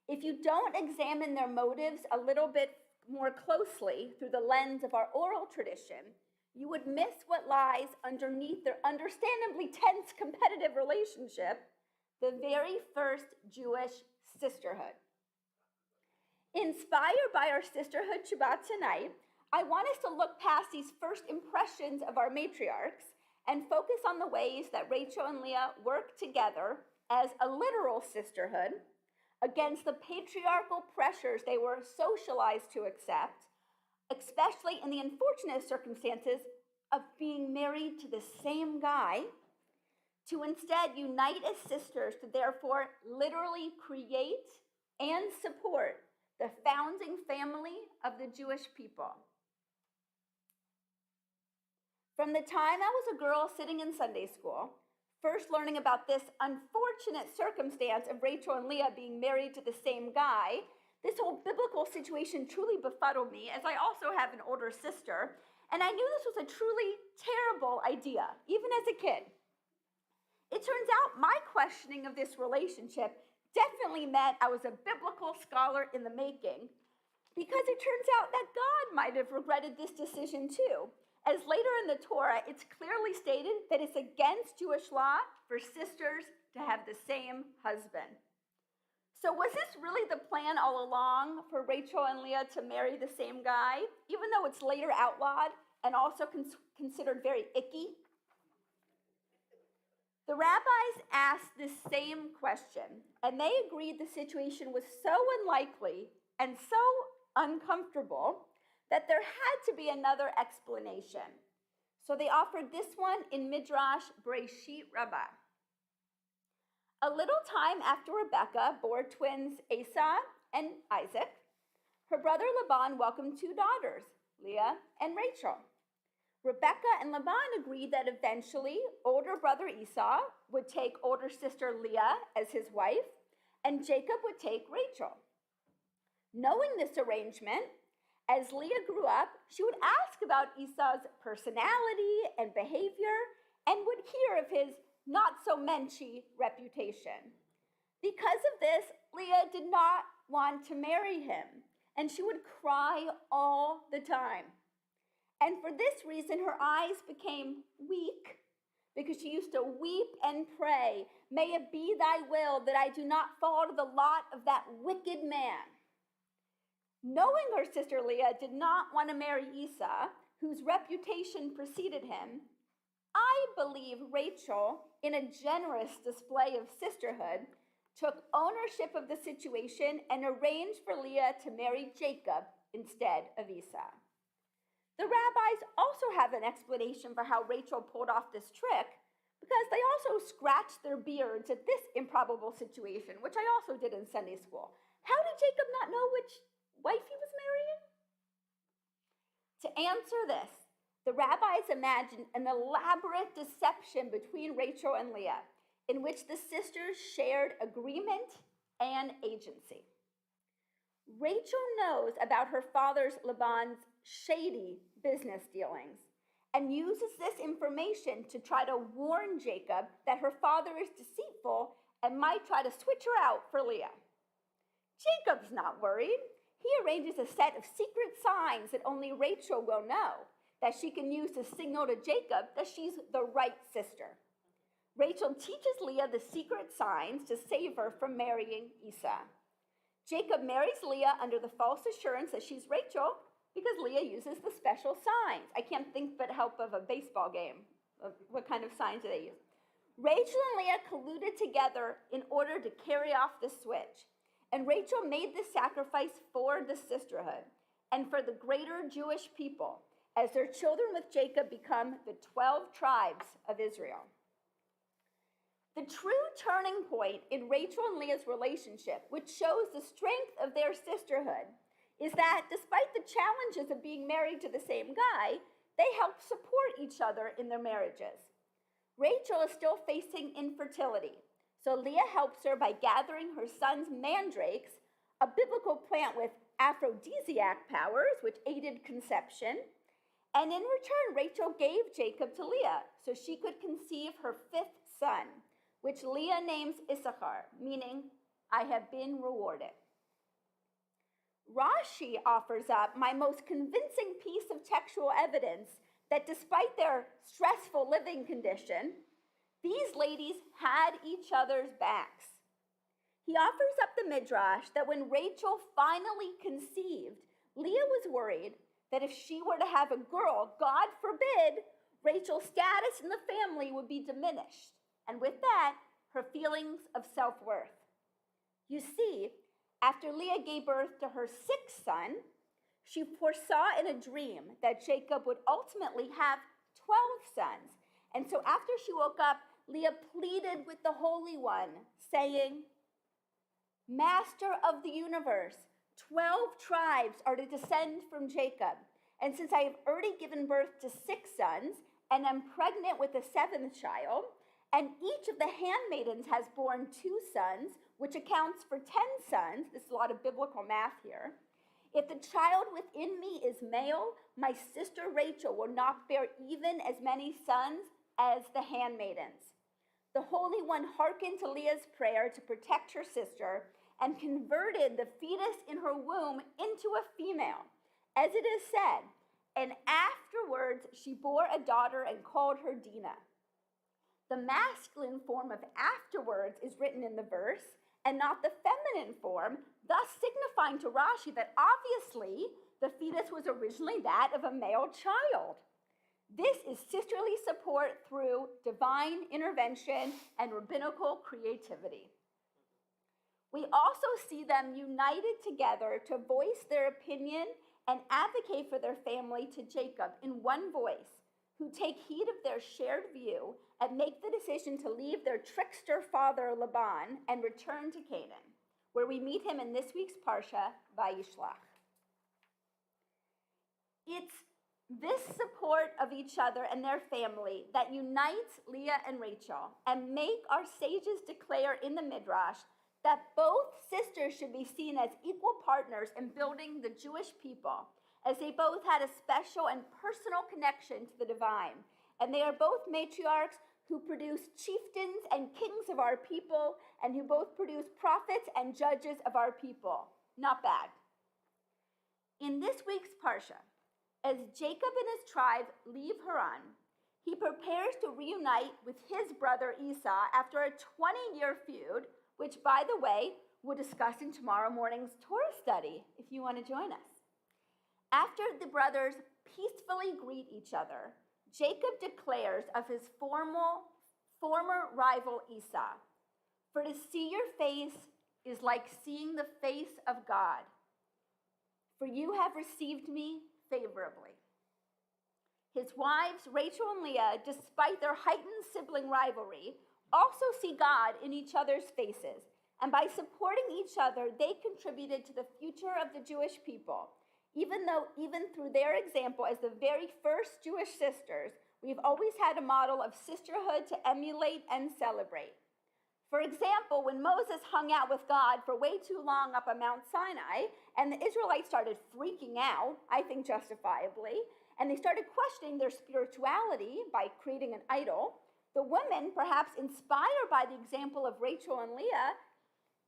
If you don't examine their motives a little bit more closely through the lens of our oral tradition, you would miss what lies underneath their understandably tense competitive relationship, the very first Jewish sisterhood. Inspired by our sisterhood Shabbat tonight, I want us to look past these first impressions of our matriarchs and focus on the ways that Rachel and Leah work together as a literal sisterhood against the patriarchal pressures they were socialized to accept, especially in the unfortunate circumstances of being married to the same guy, to instead unite as sisters to therefore literally create and support the founding family of the Jewish people. From the time I was a girl sitting in Sunday school, first learning about this unfortunate circumstance of Rachel and Leah being married to the same guy, this whole biblical situation truly befuddled me, as I also have an older sister, and I knew this was a truly terrible idea, even as a kid. It turns out my questioning of this relationship definitely meant I was a biblical scholar in the making, because it turns out that God might have regretted this decision too, as later in the Torah, it's clearly stated that it's against Jewish law for sisters to have the same husband. So was this really the plan all along for Rachel and Leah to marry the same guy, even though it's later outlawed and also considered very icky? The rabbis asked this same question, and they agreed the situation was so unlikely and so uncomfortable that there had to be another explanation. So they offered this one in Midrash Breshit Rabbah. A little time after Rebekah bore twins Esau and Isaac, her brother Laban welcomed two daughters, Leah and Rachel. Rebekah and Laban agreed that eventually older brother Esau would take older sister Leah as his wife, and Jacob would take Rachel. Knowing this arrangement, as Leah grew up, she would ask about Esau's personality and behavior and would hear of his not-so-menschy reputation. Because of this, Leah did not want to marry him, and she would cry all the time. And for this reason, her eyes became weak, because she used to weep and pray, "May it be thy will that I do not fall to the lot of that wicked man." Knowing her sister Leah did not want to marry Esau, whose reputation preceded him, I believe Rachel, in a generous display of sisterhood, took ownership of the situation and arranged for Leah to marry Jacob instead of Esau. The rabbis also have an explanation for how Rachel pulled off this trick, because they also scratched their beards at this improbable situation, which I also did in Sunday school. How did Jacob not know which wife he was marrying? To answer this, the rabbis imagined an elaborate deception between Rachel and Leah, in which the sisters shared agreement and agency. Rachel knows about her father's Laban's shady business dealings and uses this information to try to warn Jacob that her father is deceitful and might try to switch her out for Leah. Jacob's not worried. He arranges a set of secret signs that only Rachel will know, that she can use to signal to Jacob that she's the right sister. Rachel teaches Leah the secret signs to save her from marrying Esau. Jacob marries Leah under the false assurance that she's Rachel because Leah uses the special signs. I can't think but help of a baseball game. What kind of signs do they use? Rachel and Leah colluded together in order to carry off the switch. And Rachel made this sacrifice for the sisterhood and for the greater Jewish people, as their children with Jacob become the 12 tribes of Israel. The true turning point in Rachel and Leah's relationship, which shows the strength of their sisterhood, is that despite the challenges of being married to the same guy, they help support each other in their marriages. Rachel is still facing infertility, so Leah helps her by gathering her son's mandrakes, a biblical plant with aphrodisiac powers, which aided conception. And in return, Rachel gave Jacob to Leah so she could conceive her fifth son, which Leah names Issachar, meaning, "I have been rewarded." Rashi offers up my most convincing piece of textual evidence that despite their stressful living condition, these ladies had each other's backs. He offers up the midrash that when Rachel finally conceived, Leah was worried that if she were to have a girl, God forbid, Rachel's status in the family would be diminished, and with that, her feelings of self-worth. You see, after Leah gave birth to her sixth son, she foresaw in a dream that Jacob would ultimately have 12 sons. And so after she woke up, Leah pleaded with the Holy One, saying, Master of the universe, 12 tribes are to descend from Jacob. And since I have already given birth to 6 sons and am pregnant with the 7th child, and each of the handmaidens has borne 2 sons, which accounts for 10 sons, this is a lot of biblical math here. If the child within me is male, my sister Rachel will not bear even as many sons as the handmaidens. The Holy One hearkened to Leah's prayer to protect her sister and converted the fetus in her womb into a female, as it is said, and afterwards she bore a daughter and called her Dinah. The masculine form of afterwards is written in the verse and not the feminine form, thus signifying to Rashi that obviously the fetus was originally that of a male child. This is sisterly support through divine intervention and rabbinical creativity. We also see them united together to voice their opinion and advocate for their family to Jacob in one voice, who take heed of their shared view and make the decision to leave their trickster father Laban and return to Canaan, where we meet him in this week's Parsha, Vayishlach. It's this support of each other and their family that unites Leah and Rachel and make our sages declare in the Midrash that both sisters should be seen as equal partners in building the Jewish people, as they both had a special and personal connection to the divine. And they are both matriarchs who produced chieftains and kings of our people, and who both produced prophets and judges of our people. Not bad. In this week's Parsha, as Jacob and his tribe leave Haran, he prepares to reunite with his brother Esau after a 20-year feud, which, by the way, we'll discuss in tomorrow morning's Torah study, if you want to join us. After the brothers peacefully greet each other, Jacob declares of his former rival Esau, "For to see your face is like seeing the face of God, for you have received me favorably." His wives, Rachel and Leah, despite their heightened sibling rivalry, also see God in each other's faces, and by supporting each other, they contributed to the future of the Jewish people. Even through their example as the very first Jewish sisters, we've always had a model of sisterhood to emulate and celebrate. For example, when Moses hung out with God for way too long up on Mount Sinai, and the Israelites started freaking out, I think justifiably, and they started questioning their spirituality by creating an idol, the women, perhaps inspired by the example of Rachel and Leah,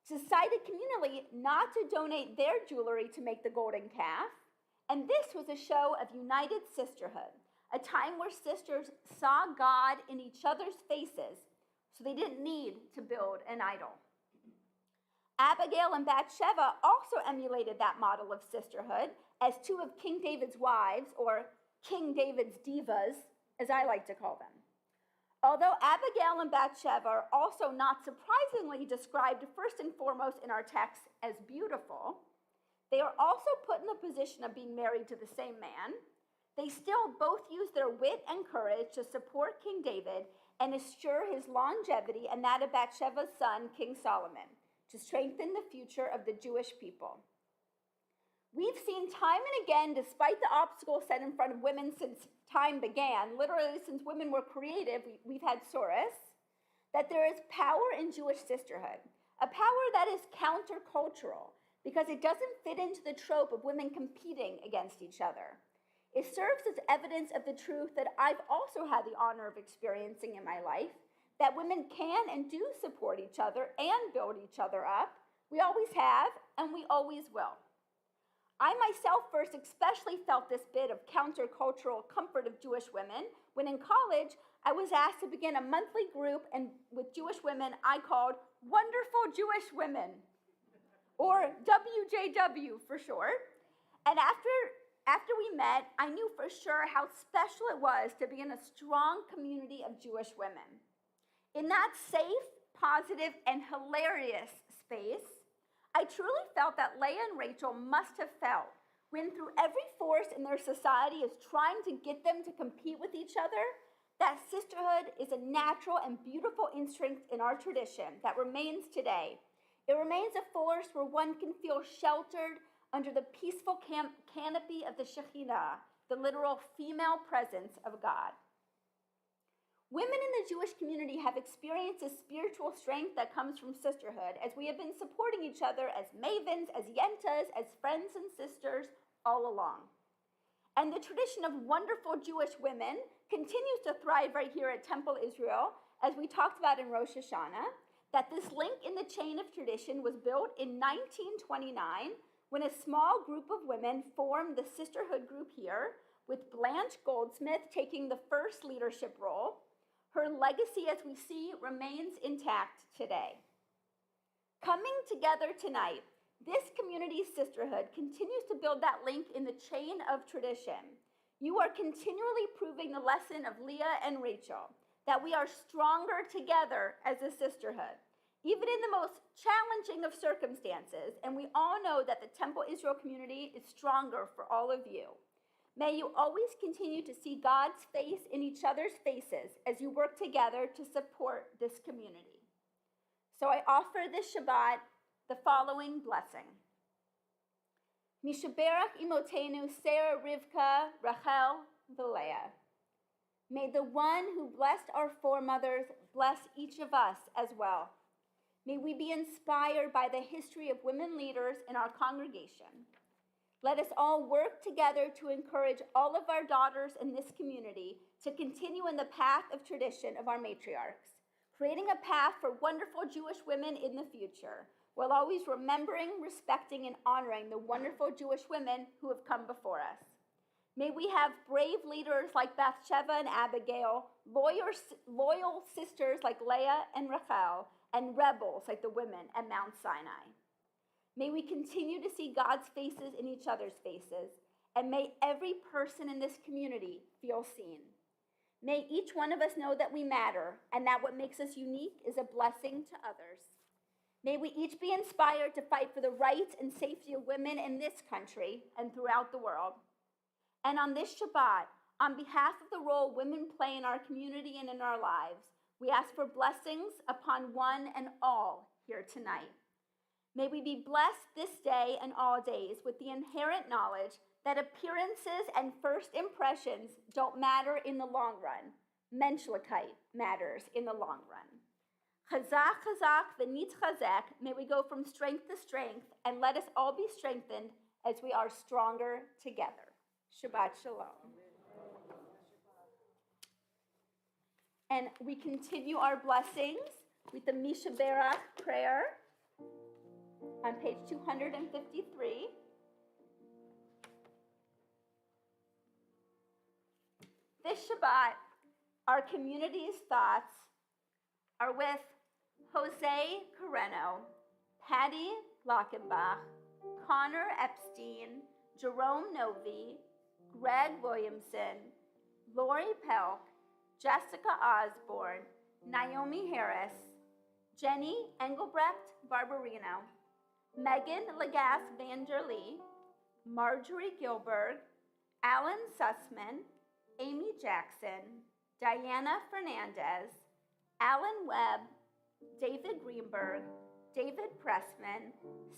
decided communally not to donate their jewelry to make the golden calf. And this was a show of united sisterhood, a time where sisters saw God in each other's faces, so they didn't need to build an idol. Abigail and Bathsheba also emulated that model of sisterhood as 2 of King David's wives, or King David's divas, as I like to call them. Although Abigail and Bathsheba are also not surprisingly described first and foremost in our text as beautiful, they are also put in the position of being married to the same man. They still both use their wit and courage to support King David and assure his longevity and that of Bathsheba's son, King Solomon, to strengthen the future of the Jewish people. We've seen time and again, despite the obstacles set in front of women since time began, literally since women were created, we've had Soros, that there is power in Jewish sisterhood, a power that is countercultural because it doesn't fit into the trope of women competing against each other. It serves as evidence of the truth that I've also had the honor of experiencing in my life, that women can and do support each other and build each other up. We always have, and we always will. I myself first especially felt this bit of countercultural comfort of Jewish women when in college I was asked to begin a monthly group and with Jewish women I called Wonderful Jewish Women, or WJW for short. And after we met, I knew for sure how special it was to be in a strong community of Jewish women. In that safe, positive, and hilarious space, I truly felt that Leah and Rachel must have felt when through every force in their society is trying to get them to compete with each other, that sisterhood is a natural and beautiful instinct in our tradition that remains today. It remains a force where one can feel sheltered under the peaceful canopy of the Shekhinah, the literal female presence of God. Women in the Jewish community have experienced a spiritual strength that comes from sisterhood, as we have been supporting each other as mavens, as yentas, as friends and sisters all along. And the tradition of wonderful Jewish women continues to thrive right here at Temple Israel, as we talked about in Rosh Hashanah, that this link in the chain of tradition was built in 1929 when a small group of women formed the sisterhood group here, with Blanche Goldsmith taking the first leadership role. Her legacy, as we see, remains intact today. Coming together tonight, this community sisterhood continues to build that link in the chain of tradition. You are continually proving the lesson of Leah and Rachel, that we are stronger together as a sisterhood, even in the most challenging of circumstances, and we all know that the Temple Israel community is stronger for all of you. May you always continue to see God's face in each other's faces as you work together to support this community. So I offer this Shabbat the following blessing. Mishaberach imotenu Sarah, Rivka, Rachel, Leah. May the one who blessed our foremothers bless each of us as well. May we be inspired by the history of women leaders in our congregation. Let us all work together to encourage all of our daughters in this community to continue in the path of tradition of our matriarchs, creating a path for wonderful Jewish women in the future, while always remembering, respecting, and honoring the wonderful Jewish women who have come before us. May we have brave leaders like Bathsheba and Abigail, loyal sisters like Leah and Rachel, and rebels like the women at Mount Sinai. May we continue to see God's faces in each other's faces, and may every person in this community feel seen. May each one of us know that we matter, and that what makes us unique is a blessing to others. May we each be inspired to fight for the rights and safety of women in this country and throughout the world. And on this Shabbat, on behalf of the role women play in our community and in our lives, we ask for blessings upon one and all here tonight. May we be blessed this day and all days with the inherent knowledge that appearances and first impressions don't matter in the long run. Menschlichkeit matters in the long run. Chazak, chazak, v'nitzchazek, may we go from strength to strength, and let us all be strengthened as we are stronger together. Shabbat shalom. And we continue our blessings with the Mishaberach prayer on page 253. This Shabbat, our community's thoughts are with Jose Carreno, Patty Lockenbach, Connor Epstein, Jerome Novi, Greg Williamson, Lori Pelk, Jessica Osborne, Naomi Harris, Jenny Engelbrecht Barbarino, Megan Lagasse Vanderlee, Marjorie Gilberg, Alan Sussman, Amy Jackson, Diana Fernandez, Alan Webb, David Greenberg, David Pressman,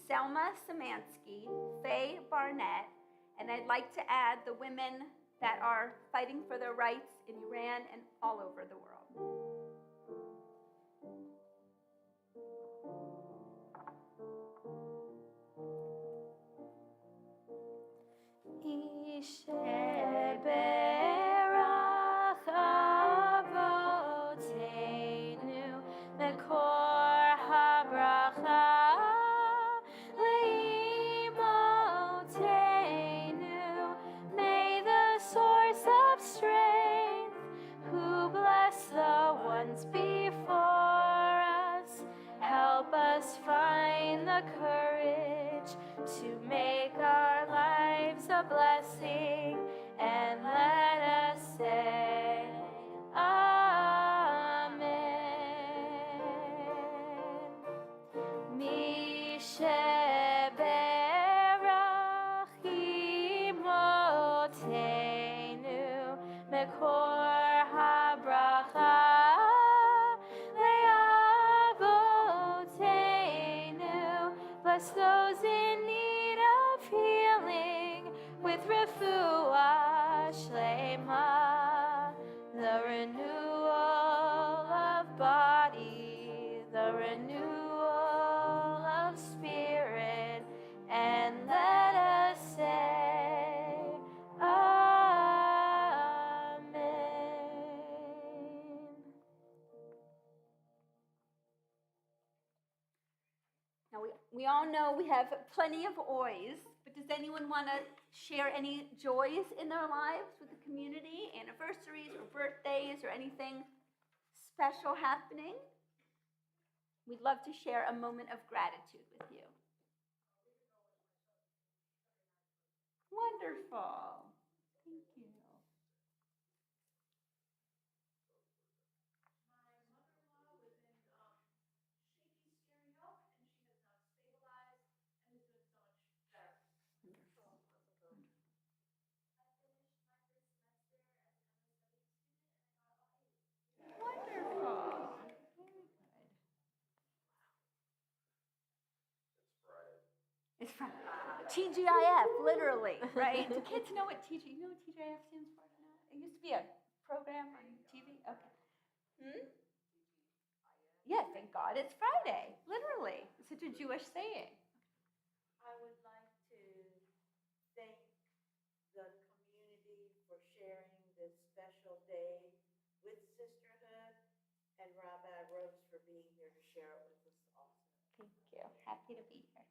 Selma Samansky, Faye Barnett, and I'd like to add the women that are fighting for their rights in Iran and all over the world. Mekor habracha leimotenu blessing, and let us say, Amen. Misheberach imotenu mekor habracha leavotenu. Bless those in need of healing with refuah shlema, the renewal of body, the renewal of spirit, and let us say, Amen. Now, we all know we have plenty of oys, but does anyone want to share any joys in their lives with the community, anniversaries or birthdays or anything special happening? We'd love to share a moment of gratitude with you. Wonderful. Thank you. Wonderful. Very good. It's from TGIF, literally, right? Do kids know what you know what TGIF stands for? No? It used to be a program on TV. Okay. Yeah, thank God it's Friday, literally. It's such a Jewish saying. I would like to thank the community for sharing this special day with sisterhood, and Rabbi Rose for being here to share it with us also. Thank you. Happy to be here.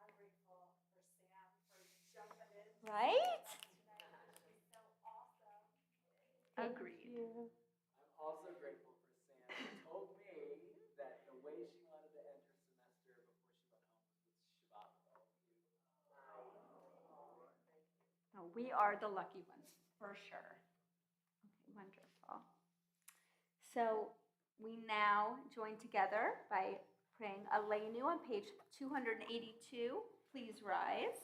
I'm grateful for Sam for jumping in. Right? She's so awesome. Agreed. I'm also grateful for Sam, who told me that the way she wanted to end her semester before she went home was with Shabbat with all of you. No, we are the lucky ones, for sure. Okay, wonderful. So we now join together by praying Aleinu on page 282. Please rise.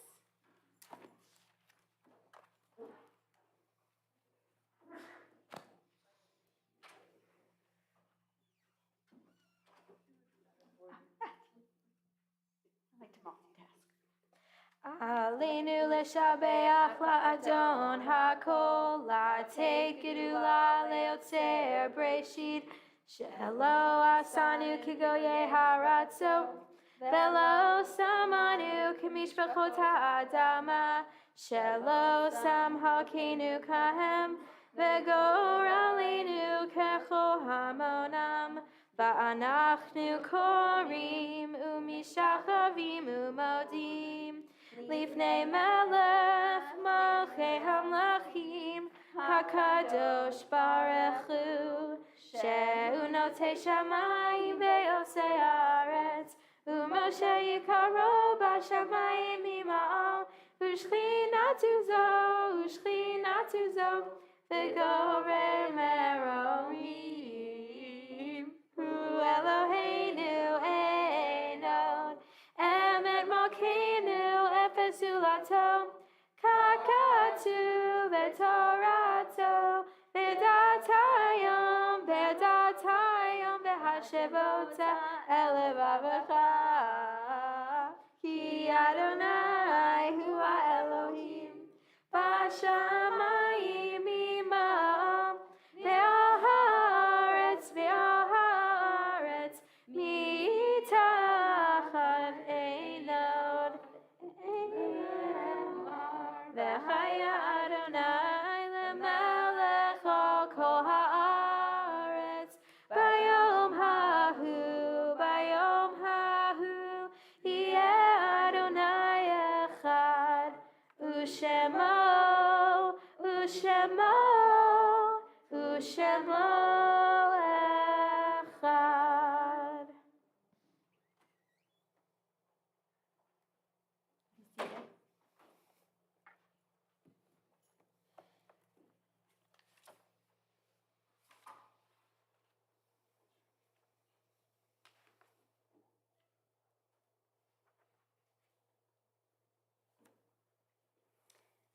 I like to multitask. Aleinu leshabeach la'adon hakol, la'atei gedula leotzer breshit, she'elo asanu kigoye haratzo, velo samanu kemishpachot ha'adama, she'elo samhakenu kahem, vegor aleinu kecho hamonam, va'anachnu korim umishachavim umodim. Lifnei melech malchei hamlachim hakadosh baruch hu shehu notei shamayim ve'osei haaretz u'Moshe yikaro b'shamayim ima'al u'shchinatu zo v'gorei meromim hu Eloheinu einod emet malkeinu Zulato, kakatu v'torato, v'datayom, v'hashevota elevavecha. Ki Adonai hu ha'Elohim, b'shamayim imam, ve'al haaretz, mitachat einod. V'chaya Adonai lemelech al kol haaretz. Bayom hahu yeh Adonai echad. U'shemo echad.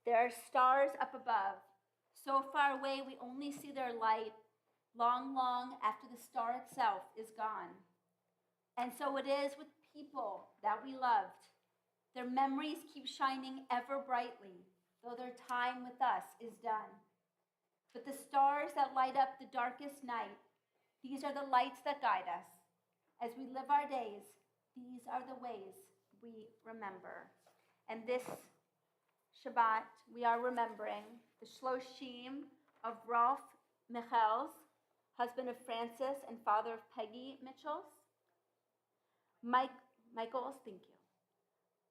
There are stars up above, so far away we only see their light long, long after the star itself is gone. And so it is with people that we loved. Their memories keep shining ever brightly, though their time with us is done. But the stars that light up the darkest night, these are the lights that guide us. As we live our days, these are the ways we remember. And this Shabbat, we are remembering the Shloshim of Rolf Michels, husband of Francis and father of Peggy Michels. Michael, thank you.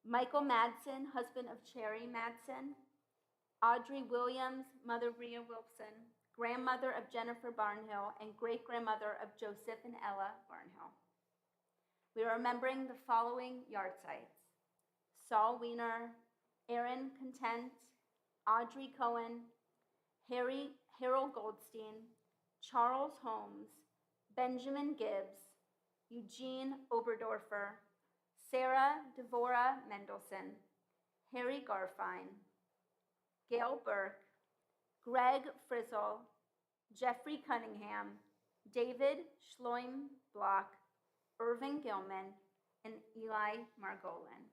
Michael Madsen, husband of Cherry Madsen. Audrey Williams, mother of Rhea Wilson, grandmother of Jennifer Barnhill, and great-grandmother of Joseph and Ella Barnhill. We are remembering the following yardzites: Saul Wiener, Aaron Content, Audrey Cohen, Harold Goldstein, Charles Holmes, Benjamin Gibbs, Eugene Oberdorfer, Sarah Devora Mendelson, Harry Garfine, Gail Burke, Greg Frizzle, Jeffrey Cunningham, David Schloimblock, Irving Gilman, and Ellie Margolin.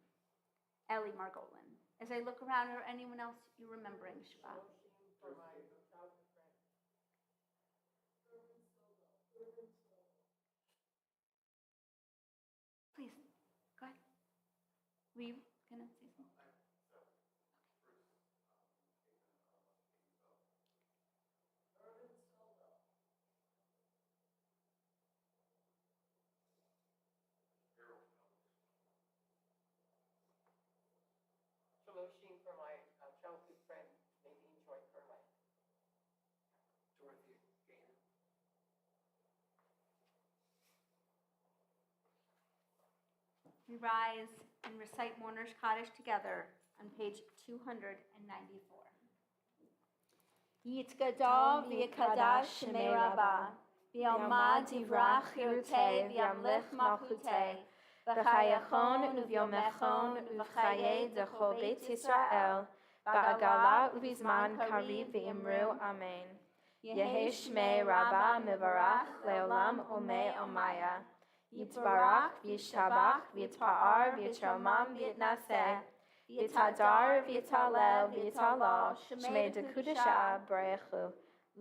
As I look around, or anyone else you remembering Shabbat? Please, go ahead. Were you gonna say something? Shloshim for my childhood friend, Nadine Joy Kerlin. Dorothy Gaynor. We rise and recite Mourner's Kaddish together on page 294. Yitgadol v'yikadash shemei Rabbah, v'yalmad divrach chirutei v'yamlich malchutei, v'chayachon uv'yomechon uv'chayei d'chol Beit Yisrael, ba'agala uv'zman kariv v'imru amen. Yehi shmei Rabbah mivarach le'olam omei omaya. Yitbarach v'yishtabach v'yitpa'ar v'yitromam v'yitnaseh, v'yitadar v'yitalel v'yitalal shmei dekudesha barechu.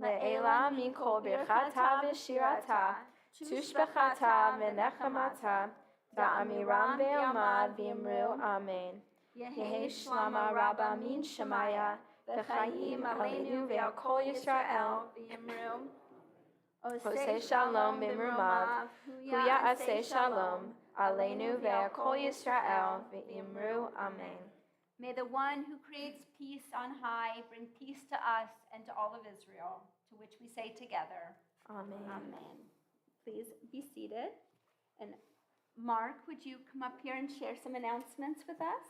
Le'ela min kol birchata v'shirata, tushbechata v'nechamata, v'amiram v'yamad v'imru amen. Yehi shlama Rabbah min shemaya, v'chayim aleinu v'al kol Yisrael v'imru. Oseh shalom b'imrumav, huya aseh shalom, aleinu ve'al kol Yisrael v'imru amen. May the one who creates peace on high bring peace to us and to all of Israel, to which we say together, Amen. Amen. Please be seated. And Mark, would you come up here and share some announcements with us?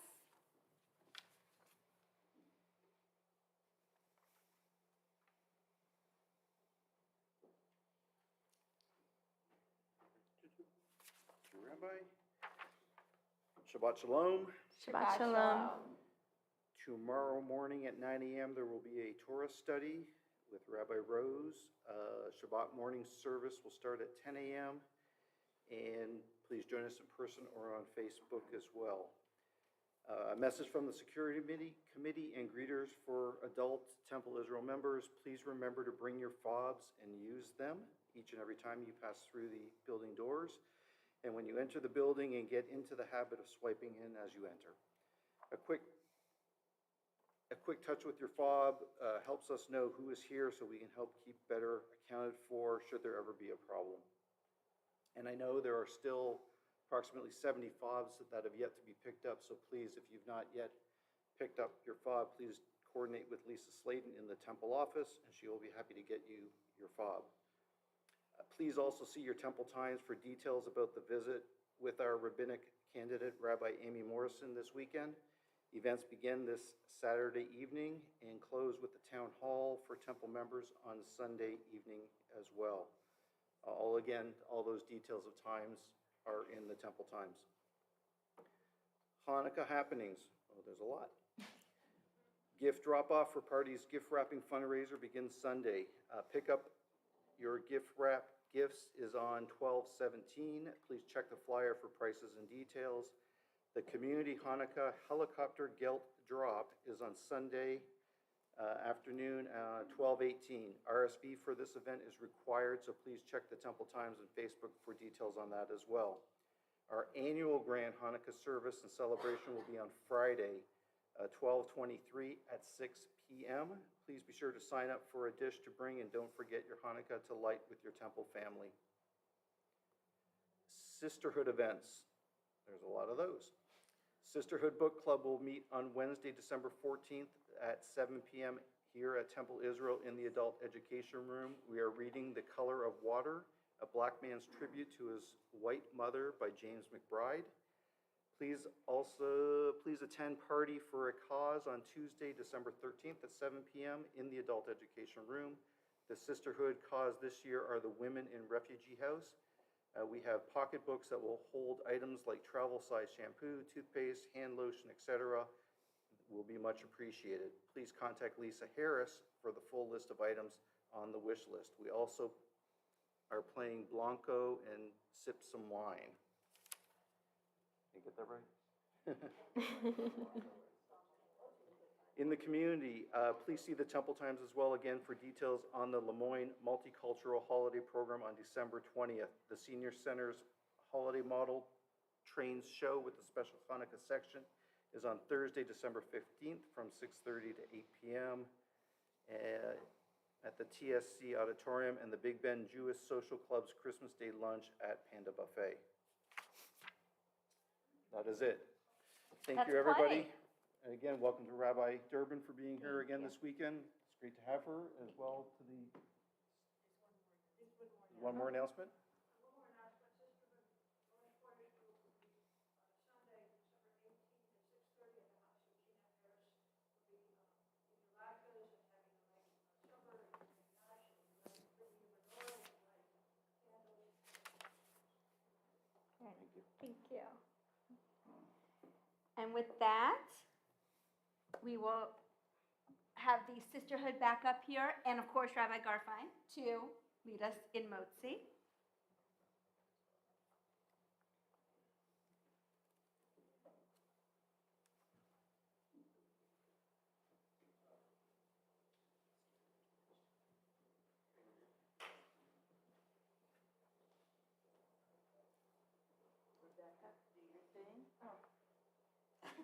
Rabbi. Shabbat Shalom. Shabbat Shalom. Tomorrow morning at 9 a.m. there will be a Torah study with Rabbi Rose. Shabbat morning service will start at 10 a.m. And please join us in person or on Facebook as well. A message from the security committee and greeters for adult Temple Israel members. Please remember to bring your fobs and use them each and every time you pass through the building doors. And when you enter the building, and get into the habit of swiping in as you enter. A quick touch with your fob helps us know who is here so we can help keep better accounted for should there ever be a problem. And I know there are still approximately 70 fobs that have yet to be picked up, so please, if you've not yet picked up your fob, please coordinate with Lisa Slayton in the temple office, and she will be happy to get you your fob. Please also see your temple times for details about the visit with our rabbinic candidate, Rabbi Amy Morrison, this weekend. Events begin this Saturday evening and close with the town hall for temple members on Sunday evening as well. All those details of times are in the temple times. Hanukkah happenings. Oh, there's a lot. Gift drop-off for Party's gift wrapping fundraiser begins Sunday. Pick up your gift wrap gifts is on 12/17. Please check the flyer for prices and details. The Community Hanukkah Helicopter Gelt Drop is on Sunday afternoon, 12/18. RSV for this event is required, so please check the Temple Times and Facebook for details on that as well. Our annual Grand Hanukkah service and celebration will be on Friday, 12/23 at 6 p.m. Please be sure to sign up for a dish to bring, and don't forget your Hanukkah to light with your Temple family. Sisterhood events. There's a lot of those. Sisterhood Book Club will meet on Wednesday, December 14th at 7 p.m. here at Temple Israel in the Adult Education Room. We are reading The Color of Water, a black man's tribute to his white mother by James McBride. Please attend Party for a Cause on Tuesday, December 13th at 7 p.m. in the Adult Education Room. The Sisterhood cause this year are the Women in Refugee House. We have pocketbooks that will hold items like travel-size shampoo, toothpaste, hand lotion, etc. Will be much appreciated. Please contact Lisa Harris for the full list of items on the wish list. We also are playing Blanco and Sip Some Wine. Did I get that right? In the community, please see the Temple Times as well again for details on the Lemoyne Multicultural Holiday Program on December 20th. The Senior Center's Holiday Model Trains Show with the special Hanukkah section is on Thursday, December 15th from 6:30 to 8 p.m. At the TSC Auditorium, and the Big Bend Jewish Social Club's Christmas Day lunch at Panda Buffet. That is it. Thank you, everybody. And again, welcome to Rabbi Durbin for being here again this weekend. It's great to have her, as well to the... One more announcement? Thank you. And with that, we will have the sisterhood back up here, and of course, Rabbi Garfein to lead us in Motzi.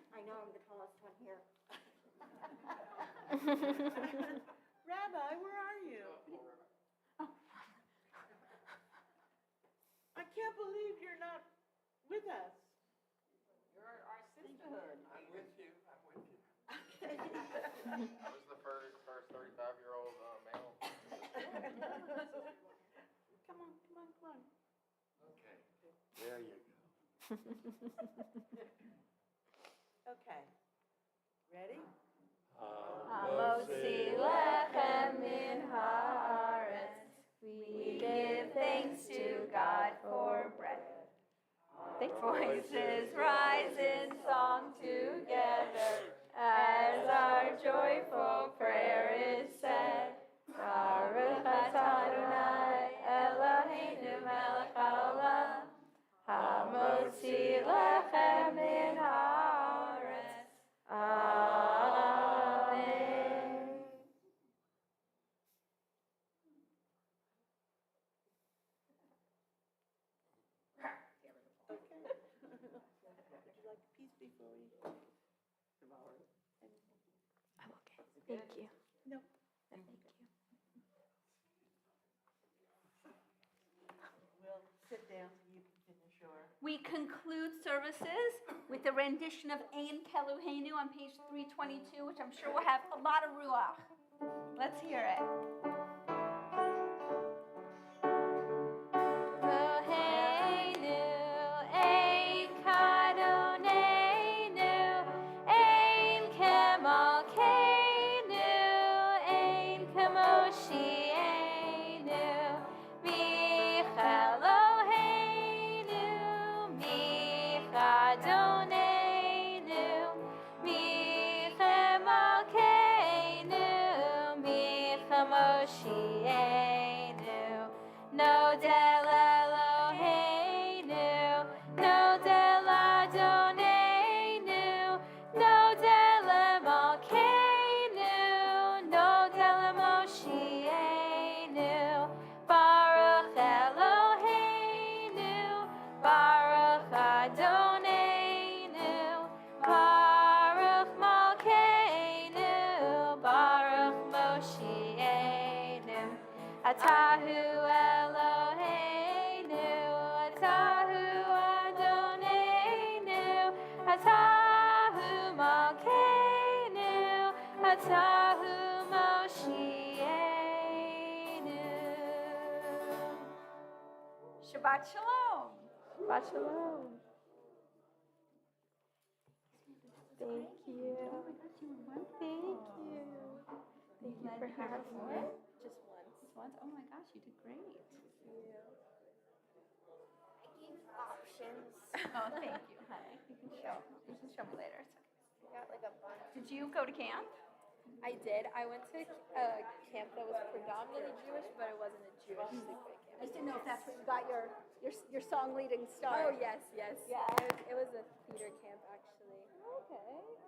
I know I'm the tallest one here. Rabbi, where are you? I can't believe you're not with us. You're our sisterhood. I'm with you. I'm with you. Okay. I was the first 35-year-old male. Come on. Okay, there you go. Okay. Ready? Hamotzi lechem min haaretz. We give thanks to God for bread. Voices rise in song together as our joyful prayer is said. Baruch atah Adonai Eloheinu melech haolam, hamotzi lechem min haaretz. Amen. Okay. Would you like a piece before we? I'm okay. Thank you. No. Thank you. We'll sit down so you can finish your. We conclude services with a rendition of Ein Keluheinu on page 322, which I'm sure will have a lot of ruach. Let's hear it. Eloheinu, ein kadonenu, ein kemalkeinu, ein kamoshienu, micheloheinu, michadonenu, michemalkeinu. Moshienu. Nodel Eloheinu. Nodel Adonenu. Nodel Malkeinu. Nodel Moshienu. Baruch Eloheinu. Baruch Adonenu. Baruch Malkeinu. Baruch Moshienu. Atahu Eloheinu. Atahu Adonenu. Atahu Malkeinu. Atahu Moshienu. Shabbat Shalom. Shabbat Shalom. Thank you. Oh my gosh, you were wonderful. Thank you. Thank you for having me. Just once. Just once? Oh my gosh, you did great. Options. Oh, thank you, honey. You can show me later. It's okay. Got like a bunch. Did you go to camp? I did. I went to a camp that was predominantly Jewish, but it wasn't a Jewish sleepaway camp. I just didn't know if that's where you got your song leading start. Oh yes, yes. Yeah. It was a theater camp actually. Okay.